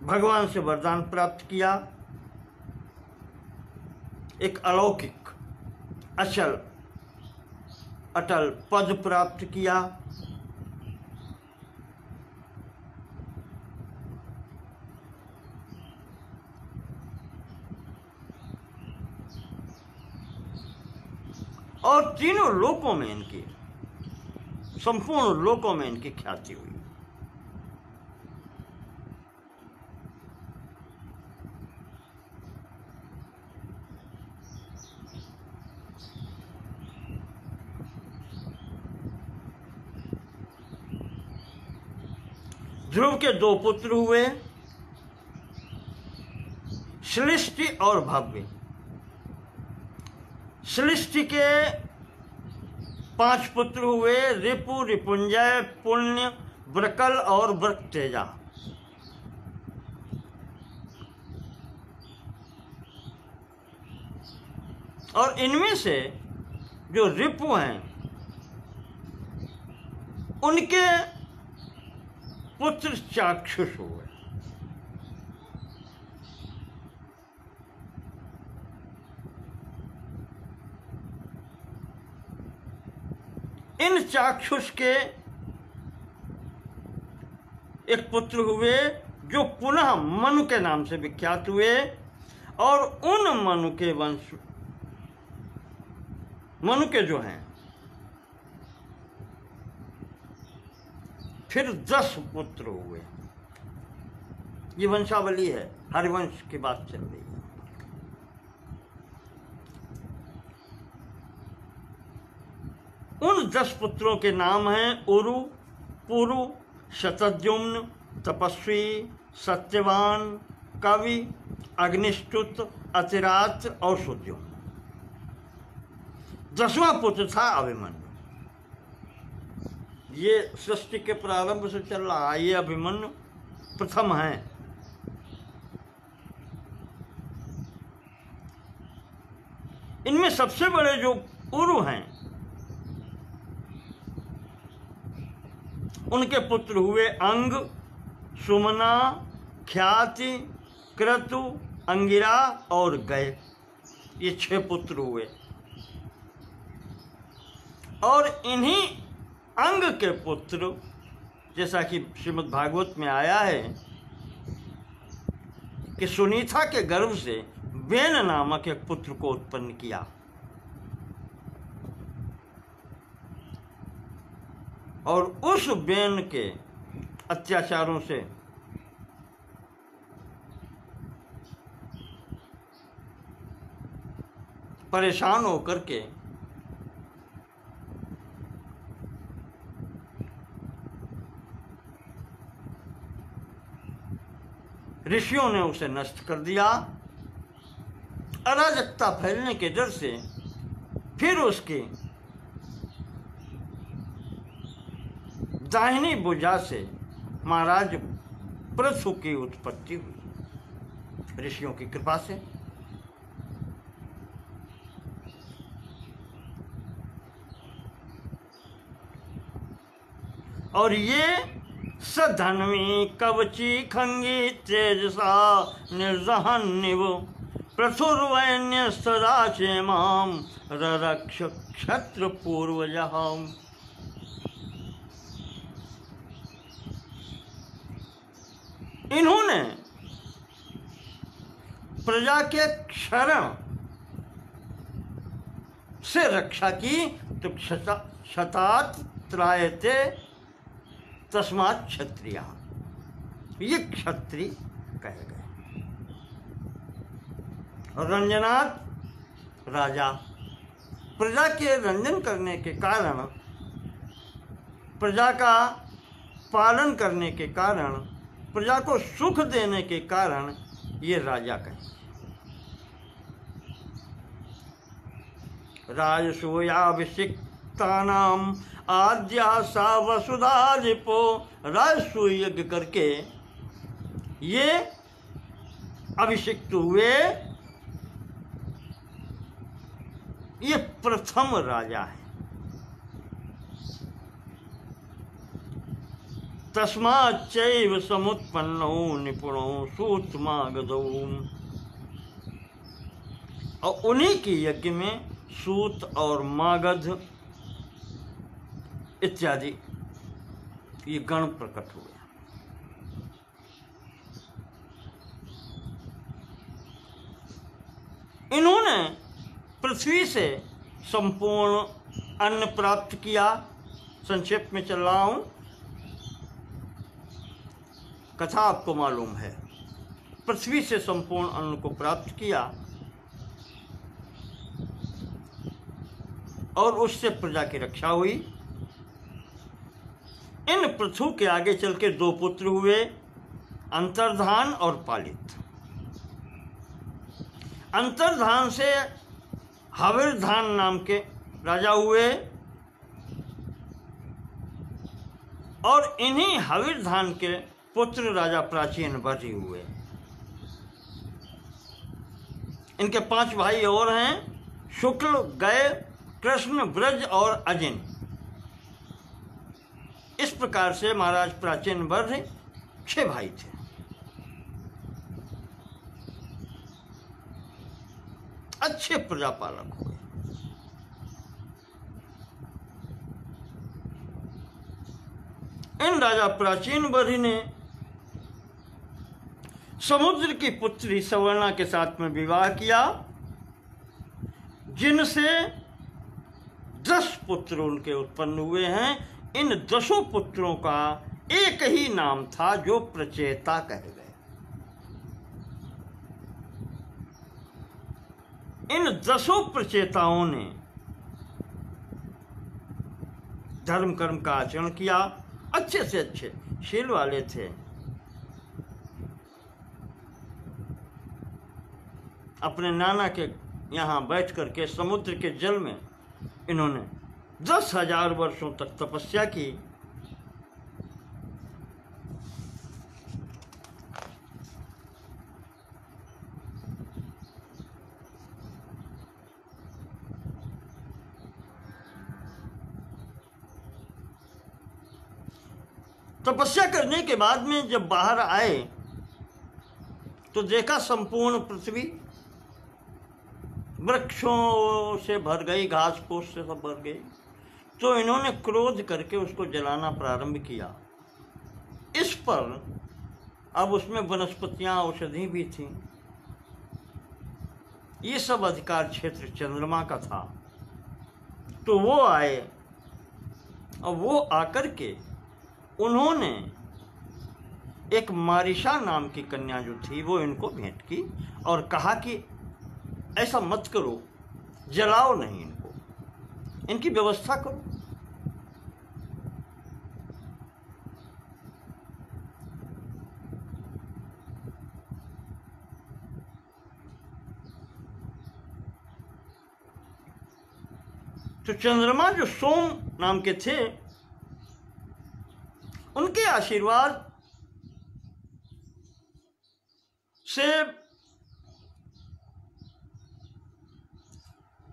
भगवान से वरदान प्राप्त किया, एक अलौकिक अटल पद प्राप्त किया। और तीनों लोकों में इनकी, संपूर्ण लोकों में इनकी ख्याति हुई। ध्रुव के 2 पुत्र हुए, श्लिष्टि और भव्य। श्लिष्टि के 5 पुत्र हुए, रिपु, रिपुंजय, पुण्य, ब्रकल और ब्रक्तेजा। और इनमें से जो रिपु हैं, उनके पुत्र चाक्षुष हुए। इन चाक्षुष के एक पुत्र हुए जो पुनः मनु के नाम से विख्यात हुए, और उन मनु के वंश मनु के जो हैं, फिर 10 पुत्र हुए। ये वंशावली है, हरिवंश की बात चल रही है। उन 10 पुत्रों के नाम हैं उरु, पुरु, शतद्युम्न, तपस्वी, सत्यवान, कवि, अग्निष्टुत, अतिरात्र और सुद्युम्न। 10वां पुत्र था अभिमन्यु। ये सृष्टि के प्रारंभ से चल रहा है, ये अभिमन्यु प्रथम है। इनमें सबसे बड़े जो उरु हैं, उनके पुत्र हुए अंग, सुमना, ख्याति, क्रतु, अंगिरा और गय। ये 6 पुत्र हुए। और इन्हीं अंग के पुत्र, जैसा कि श्रीमद् भागवत में आया है कि सुनीता के गर्भ से वेन नामक एक पुत्र को उत्पन्न किया। और उस वेन के अत्याचारों से परेशान होकर के ऋषियों ने उसे नष्ट कर दिया। अराजकता फैलने के डर से फिर उसकी दाहिनी भुजा से महाराज पृथु की उत्पत्ति हुई ऋषियों की कृपा से। और ये सधन्वी कवची खंगी तेजसा निर्दहन्निव प्रथुर्वैन्य सदा क्षेमाम ररक्ष क्षत्र पूर्वजहम। इन्होंने प्रजा के क्षरण से रक्षा की, तो क्षतात त्रायते तस्मात् क्षत्रिया, ये क्षत्रिय कहे गए। रंजनात् राजा, प्रजा के रंजन करने के कारण, प्रजा का पालन करने के कारण, प्रजा को सुख देने के कारण ये राजा कहे। राजसूयाभिषिक्तानाम आद्या सा वसुधा रिपो। राजसूय यज्ञ करके ये अभिषिक्त हुए, ये प्रथम राजा है। तस्माच्चैव समुत्पन्नो निपुणो सूतमागधौ। और उन्हीं की यज्ञ में सूत और मागध इत्यादि ये गण प्रकट हुए। इन्होंने पृथ्वी से संपूर्ण अन्न प्राप्त किया। संक्षेप में चल रहा हूं, कथा आपको मालूम है। पृथ्वी से संपूर्ण अन्न को प्राप्त किया और उससे प्रजा की रक्षा हुई। इन पृथु के आगे चल के 2 पुत्र हुए, अंतर्धान और पालित। अंतर्धान से हविर्धान नाम के राजा हुए और इन्हीं हविर्धान के पुत्र राजा प्राचीन बर्ही हुए। इनके 5 भाई और हैं, शुक्ल, गय, कृष्ण, ब्रज और अजिन। इस प्रकार से महाराज प्राचीन बर्ही 6 भाई थे। अच्छे प्रजापालक हुए। इन राजा प्राचीन बर्ही ने समुद्र की पुत्री सवर्णा के साथ में विवाह किया, जिनसे 10 पुत्र उनके उत्पन्न हुए हैं। इन 10 पुत्रों का एक ही नाम था जो प्रचेता कहे गए। इन 10 प्रचेताओं ने धर्म कर्म का आचरण किया, अच्छे से अच्छे शील वाले थे। अपने नाना के यहाँ बैठ करके समुद्र के जल में इन्होंने 10,000 वर्षों तक तपस्या की। तपस्या करने के बाद में जब बाहर आए तो देखा संपूर्ण पृथ्वी वृक्षों से भर गई, घास फूस से सब भर गई। तो इन्होंने क्रोध करके उसको जलाना प्रारंभ किया। इस पर अब उसमें वनस्पतियां, औषधि भी थीं। ये सब अधिकार क्षेत्र चंद्रमा का था। तो वो आए और वो आकर के उन्होंने एक मारिशा नाम की कन्या जो थी वो इनको भेंट की और कहा कि ऐसा मत करो, जलाओ नहीं इनको, इनकी व्यवस्था करो। तो चंद्रमा जो सोम नाम के थे, उनके आशीर्वाद से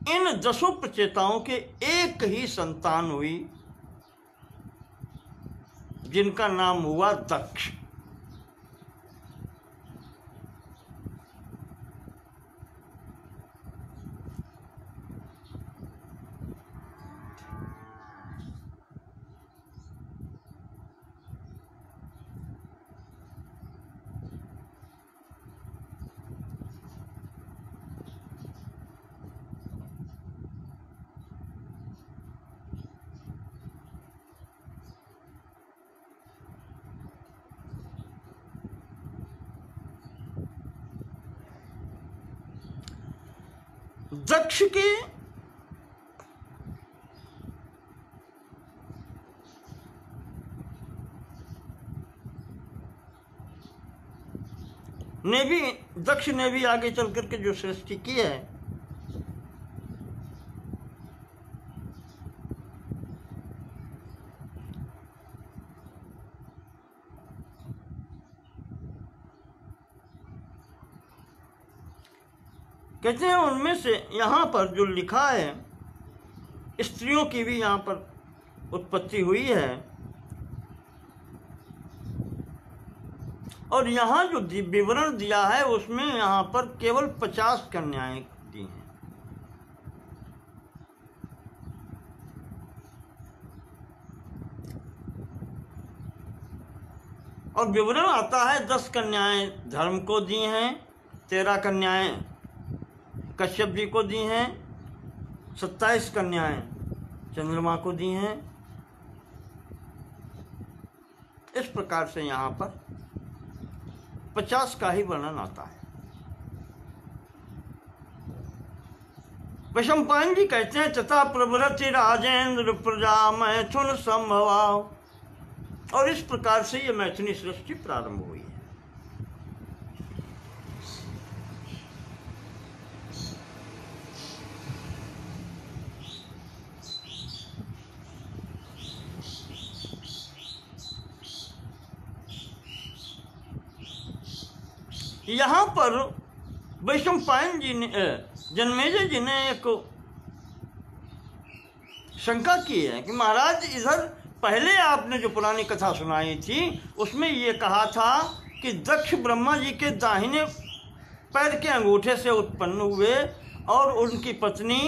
इन 10 प्रचेताओं के एक ही संतान हुई जिनका नाम हुआ दक्ष। दक्ष के दक्ष ने भी आगे चल करके जो सृष्टि की है, कहते हैं उनमें से यहाँ पर जो लिखा है, स्त्रियों की भी यहाँ पर उत्पत्ति हुई है। और यहाँ जो विवरण दिया है उसमें यहाँ पर केवल 50 कन्याएं दी हैं। और विवरण आता है 10 कन्याएं धर्म को दी हैं, 13 कन्याएं कश्यप जी को दी हैं, 27 कन्याएं चंद्रमा को दी हैं। इस प्रकार से यहाँ पर 50 का ही वर्णन आता है। वैशंपायन जी कहते हैं तथा प्रभृति राजेंद्र प्रजा मैथुन संभवा। और इस प्रकार से ये मैथुनी सृष्टि प्रारंभ हुई है। यहाँ पर वैशंपायन जी ने, जन्मेजय जी ने एक शंका की है कि महाराज इधर पहले आपने जो पुरानी कथा सुनाई थी उसमें ये कहा था कि दक्ष ब्रह्मा जी के दाहिने पैर के अंगूठे से उत्पन्न हुए और उनकी पत्नी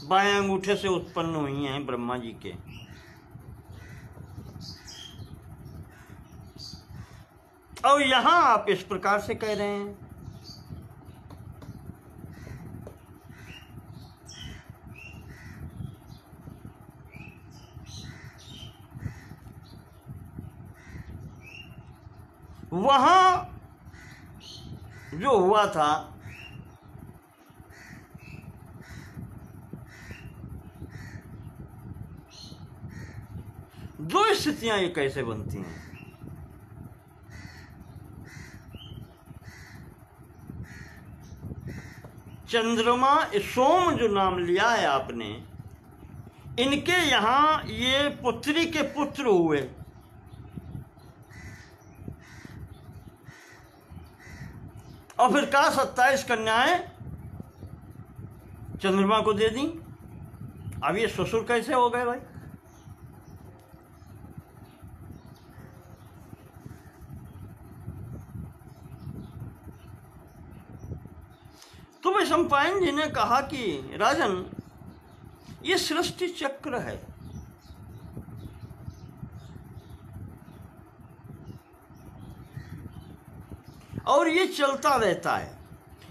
बाएं अंगूठे से उत्पन्न हुई हैं ब्रह्मा जी के। और यहाँ आप इस प्रकार से कह रहे हैं। वहाँ जो हुआ था, दो स्थितियां ये कैसे बनती हैं। चंद्रमा, सोम जो नाम लिया है आपने, इनके यहाँ ये पुत्री के पुत्र हुए, और फिर कहा 27 कन्याएं चंद्रमा को दे दी। अब ये ससुर कैसे हो गए भाई? तो भाई सम्पायन जी ने कहा कि राजन, ये सृष्टि चक्र है, और ये चलता रहता है।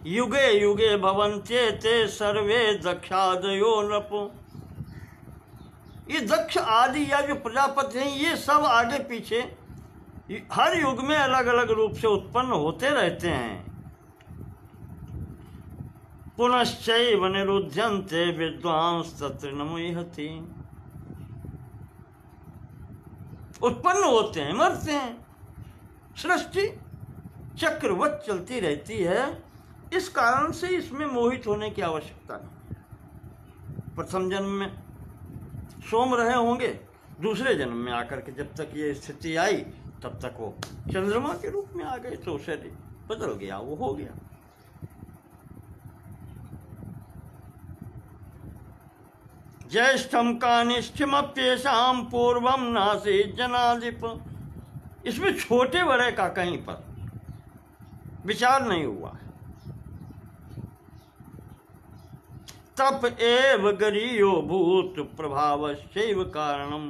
युगे युगे भवन्ते ते सर्वे दक्षादयो नपो। ये दक्ष आदि या जो प्रजापति हैं, ये सब आगे पीछे हर युग में अलग अलग रूप से उत्पन्न होते रहते हैं। पुनश्चैव निरुध्यन्ते विद्वांस तत्र न मुह्यति। उत्पन्न होते हैं, मरते हैं, सृष्टि चक्रवत चलती रहती है। इस कारण से इसमें मोहित होने की आवश्यकता नहीं। प्रथम जन्म में सोम रहे होंगे, दूसरे जन्म में आकर के जब तक ये स्थिति आई तब तक वो चंद्रमा के रूप में आ गए, तो शरीर बदल गया, वो हो गया। ज्येष्ठम कानिष्ठमप्येषां पूर्वम नासी जनाधिप। इसमें छोटे बड़े का कहीं पर विचार नहीं हुआ। तप एव गरीयो भूत प्रभावश्चैव कारणम।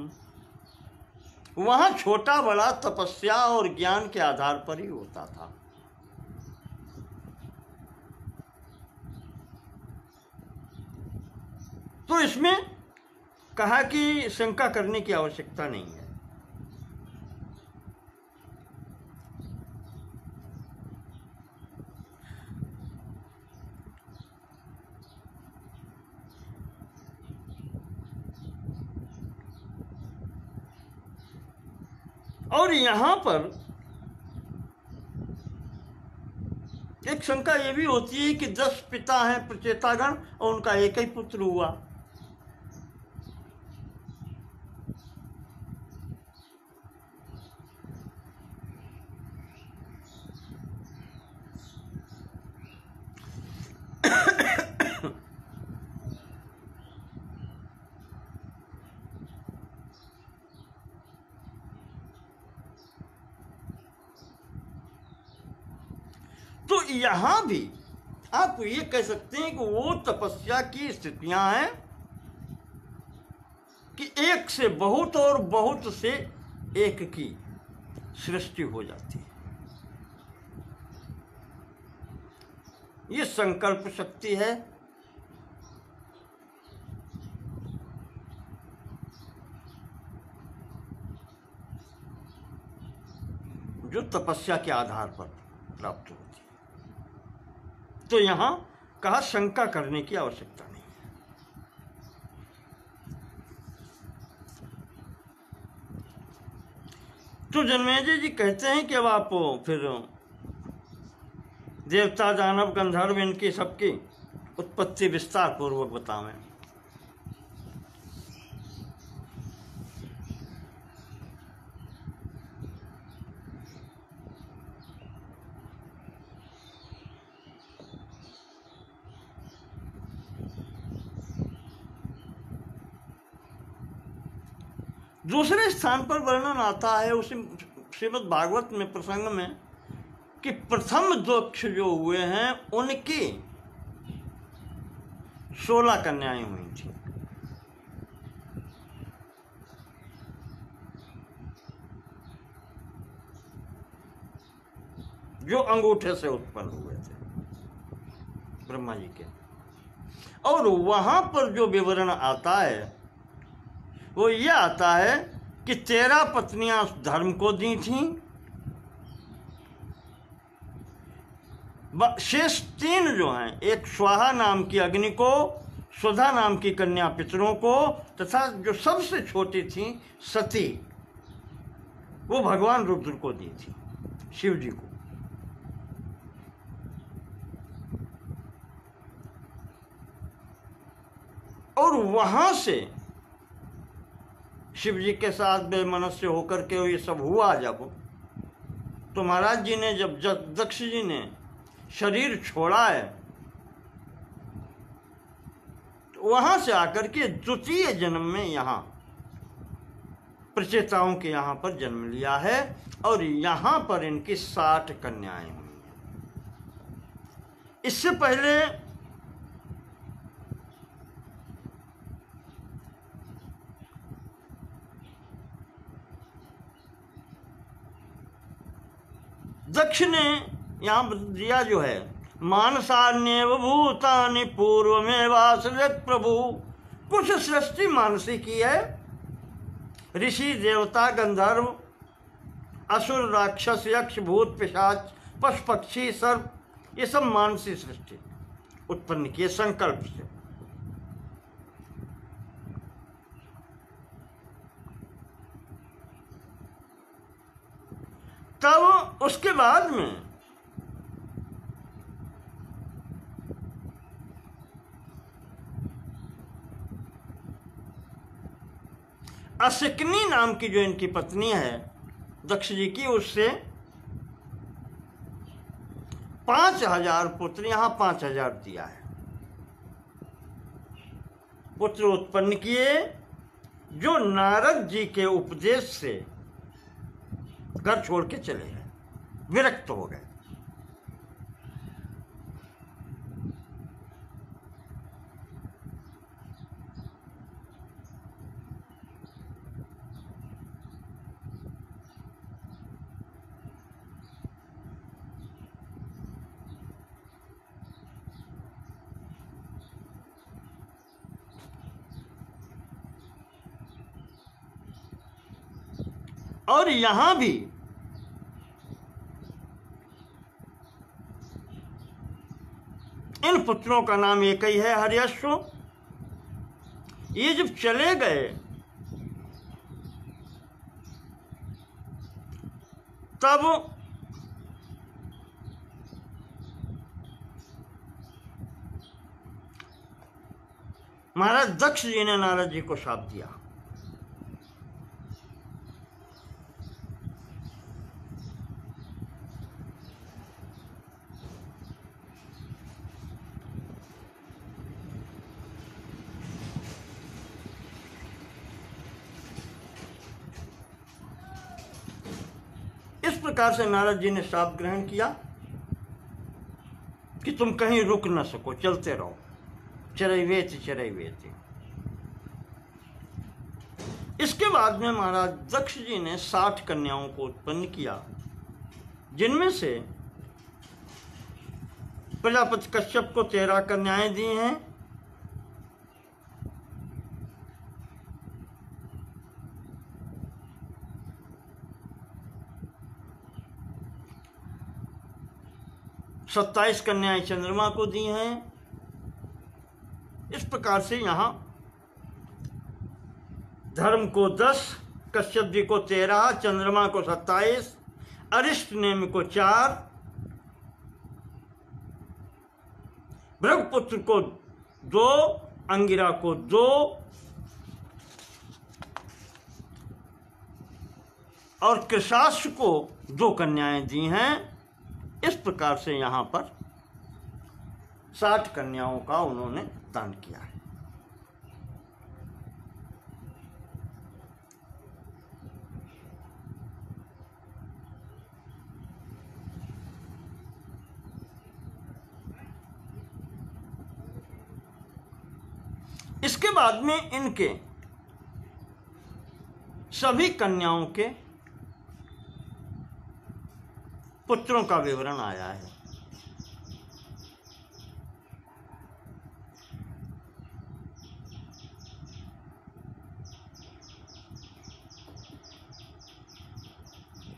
वहां छोटा बड़ा तपस्या और ज्ञान के आधार पर ही होता था। तो इसमें कहा कि शंका करने की आवश्यकता नहीं है। और यहां पर एक शंका यह भी होती है कि 10 पिता हैं प्रचेतागण और उनका एक ही पुत्र हुआ। तो यहां भी आप ये कह सकते हैं कि वो तपस्या की स्थितियां हैं कि एक से बहुत और बहुत से एक की सृष्टि हो जाती है। ये संकल्प शक्ति है। जो तपस्या के आधार पर प्राप्त होती है। तो यहां कहा शंका करने की आवश्यकता नहीं है। तो जन्मेजय जी कहते हैं कि अब आप फिर देवता दानव गंधर्व इनकी सबकी उत्पत्ति विस्तार पूर्वक बतावें। दूसरे स्थान पर वर्णन आता है उसी श्रीमद् भागवत में प्रसंग में कि प्रथम दक्ष जो हुए हैं उनकी 16 कन्याएं हुई थी। जो अंगूठे से उत्पन्न हुए थे ब्रह्मा जी के। और वहां पर जो विवरण आता है वो ये आता है कि 13 पत्नियां धर्म को दी थीं शेष 3 जो हैं, एक स्वाहा नाम की अग्नि को, सुधा नाम की कन्या पितरों को, तथा जो सबसे छोटी थी सती, वो भगवान रुद्र को दी थी, शिव जी को। और वहां से शिव जी के साथ बेमनस्य होकर के ये सब हुआ जब, तो महाराज जी ने जब दक्ष जी ने शरीर छोड़ा है, तो वहां से आकर के द्वितीय जन्म में यहाँ प्रचेताओं के यहाँ पर जन्म लिया है, और यहाँ पर इनकी 60 कन्याएं हुई हैं। इससे पहले दक्ष ने यहाँ दिया जो है, मानसान्येव भूतानि पूर्वमेवासृजत् प्रभु। कुछ सृष्टि मानसी की है, ऋषि देवता गंधर्व असुर राक्षस यक्ष भूत पिशाच पशु पक्षी सर्प, ये सब मानसी सृष्टि उत्पन्न किए संकल्प से। तब उसके बाद में असिकनी नाम की जो इनकी पत्नी है दक्ष जी की, उससे 5000 पुत्र, यहाँ 5000 दिया है, पुत्र उत्पन्न किए, जो नारद जी के उपदेश से घर छोड़ के चले गए, विरक्त हो गए। और यहां भी इन पुत्रों का नाम एक ही है, हर्यश्व। ये जब चले गए तब महाराज दक्ष जी ने नारद जी को शाप दिया। इस प्रकार से नारद जी ने शाप ग्रहण किया कि तुम कहीं रुक न सको, चलते रहो, चरैवेति चरैवेति। इसके बाद में महाराज दक्ष जी ने 60 कन्याओं को उत्पन्न किया, जिनमें से प्रजापति कश्यप को 13 कन्याएं दी हैं, सत्ताईस कन्याएं चंद्रमा को दी हैं। इस प्रकार से यहाँ धर्म को 10, कश्यप जी को 13, चंद्रमा को 27, अरिष्ट नेमि को 4, भृगपुत्र को 2, अंगिरा को 2 और कृशाश्व को 2 कन्याएं दी हैं। इस प्रकार से यहाँ पर 60 कन्याओं का उन्होंने दान किया है। इसके बाद में इनके सभी कन्याओं के पुत्रों का विवरण आया है।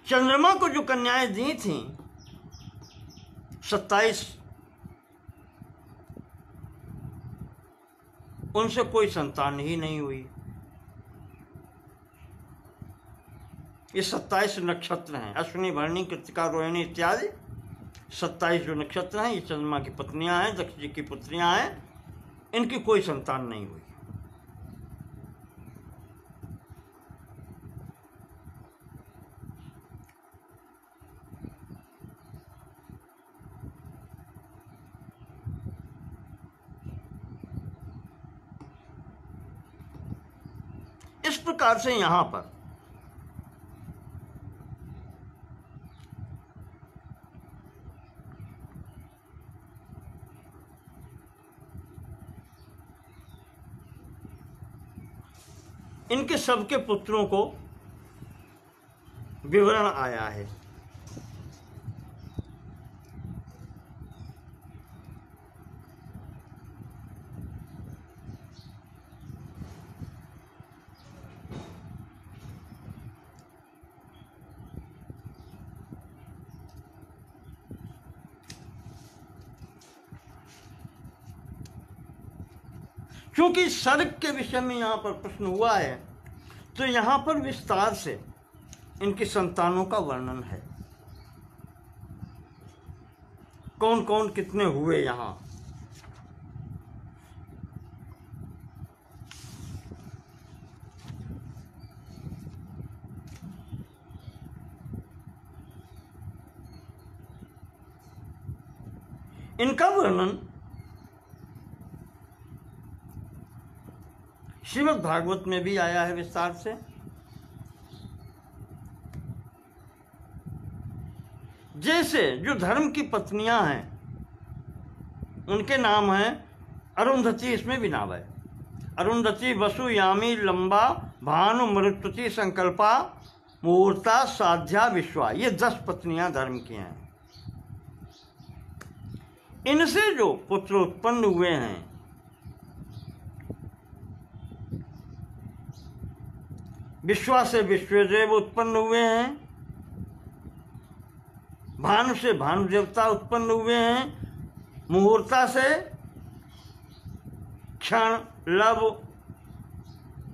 चंद्रमा को जो कन्याएं दी थीं 27 उनसे कोई संतान ही नहीं हुई। ये 27 नक्षत्र हैं, अश्विनी, भरणी, कृत्तिका, रोहिणी इत्यादि 27 जो नक्षत्र हैं, ये चंद्रमा की पत्नियां हैं, दक्ष जी की पुत्रियां हैं, इनकी कोई संतान नहीं हुई। इस प्रकार से यहां पर इनके सबके पुत्रों को विवरण आया है। क्योंकि सर्ग के विषय में यहाँ पर प्रश्न हुआ है, तो यहाँ पर विस्तार से इनकी संतानों का वर्णन है, कौन कौन कितने हुए। यहाँ इनका वर्णन श्रीमद् भागवत में भी आया है विस्तार से। जैसे जो धर्म की पत्नियां हैं उनके नाम हैं अरुंधति, इसमें भी नाम है अरुंधति, वसु, यामी, लंबा, भानु, मरुत्वती, संकल्पा, मुहूर्ता, साध्या, विश्वा, ये 10 पत्नियां धर्म की हैं। इनसे जो पुत्र उत्पन्न हुए हैं, विश्वा से विश्वदेव उत्पन्न हुए हैं, भानु से भानु देवता उत्पन्न हुए हैं, मुहूर्ता से क्षण, लव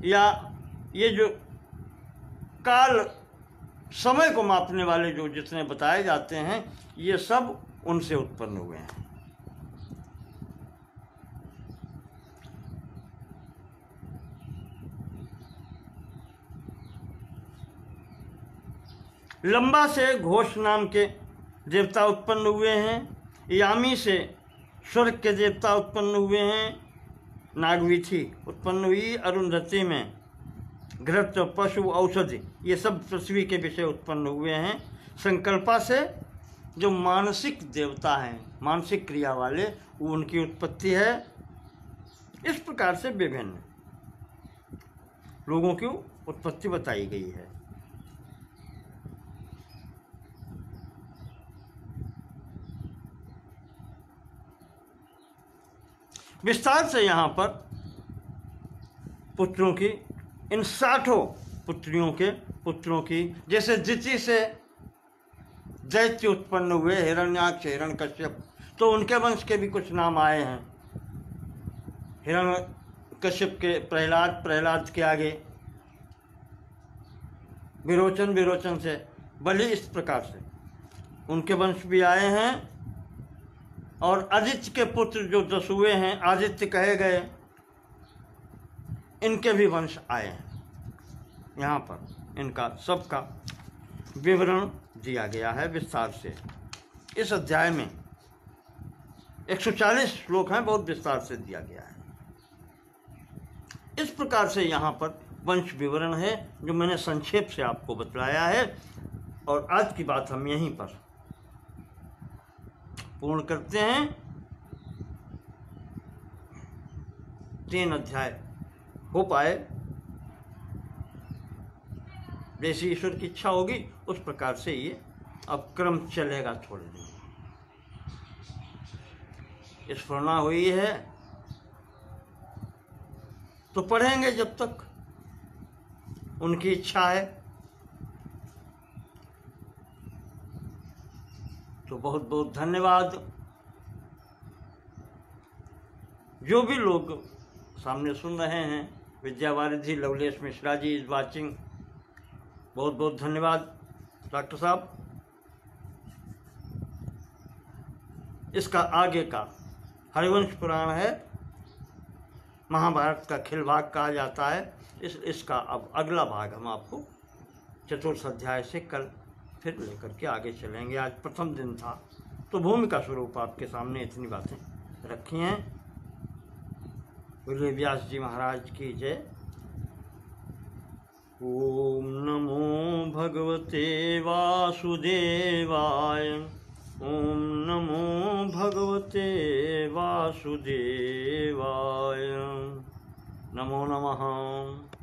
या ये जो काल समय को मापने वाले जो जितने बताए जाते हैं, ये सब उनसे उत्पन्न हुए हैं। लंबा से घोष नाम के देवता उत्पन्न हुए हैं, यामी से स्वर्ग के देवता उत्पन्न हुए हैं, नागवीथी उत्पन्न हुई, अरुंधति में घृत, पशु, औषधि, ये सब पृथ्वी के विषय उत्पन्न हुए हैं। संकल्पा से जो मानसिक देवता हैं, मानसिक क्रिया वाले, वो उनकी उत्पत्ति है। इस प्रकार से विभिन्न लोगों की उत्पत्ति बताई गई है। विस्तार से यहाँ पर पुत्रों की, इन 60 पुत्रियों के पुत्रों की, जैसे दिति से दैत्य उत्पन्न हुए, हिरण्याक्ष, हिरण्यकश्यप, तो उनके वंश के भी कुछ नाम आए हैं। हिरण्यकश्यप के प्रहलाद, प्रहलाद के आगे विरोचन, विरोचन से बलि, इस प्रकार से उनके वंश भी आए हैं। और आदित्य के पुत्र जो 10 हुए हैं, आदित्य कहे गए, इनके भी वंश आए हैं। यहाँ पर इनका सबका विवरण दिया गया है विस्तार से। इस अध्याय में 140 श्लोक हैं, बहुत विस्तार से दिया गया है। इस प्रकार से यहाँ पर वंश विवरण है जो मैंने संक्षेप से आपको बतलाया है। और आज की बात हम यहीं पर पूर्ण करते हैं। 3 अध्याय हो पाए, जैसी ईश्वर की इच्छा होगी उस प्रकार से ये अब क्रम चलेगा। थोड़े दिन स्फुरना हुई है तो पढ़ेंगे जब तक उनकी इच्छा है। तो बहुत बहुत धन्यवाद। जो भी लोग सामने सुन रहे हैं, विद्यावारिधि लवलेश मिश्रा जी इज वाचिंग, बहुत बहुत धन्यवाद डॉक्टर साहब। इसका आगे का हरिवंश पुराण है, महाभारत का खिल भाग कहा जाता है। इसका अब अगला भाग हम आपको चतुर्थ अध्याय से कल फिर लेकर के आगे चलेंगे। आज प्रथम दिन था तो भूमिका स्वरूप आपके सामने इतनी बातें रखी हैं। बोलिए व्यास जी महाराज की जय। ओम नमो भगवते वासुदेवाय। ओम नमो भगवते वासुदेवाय। नमो नमः।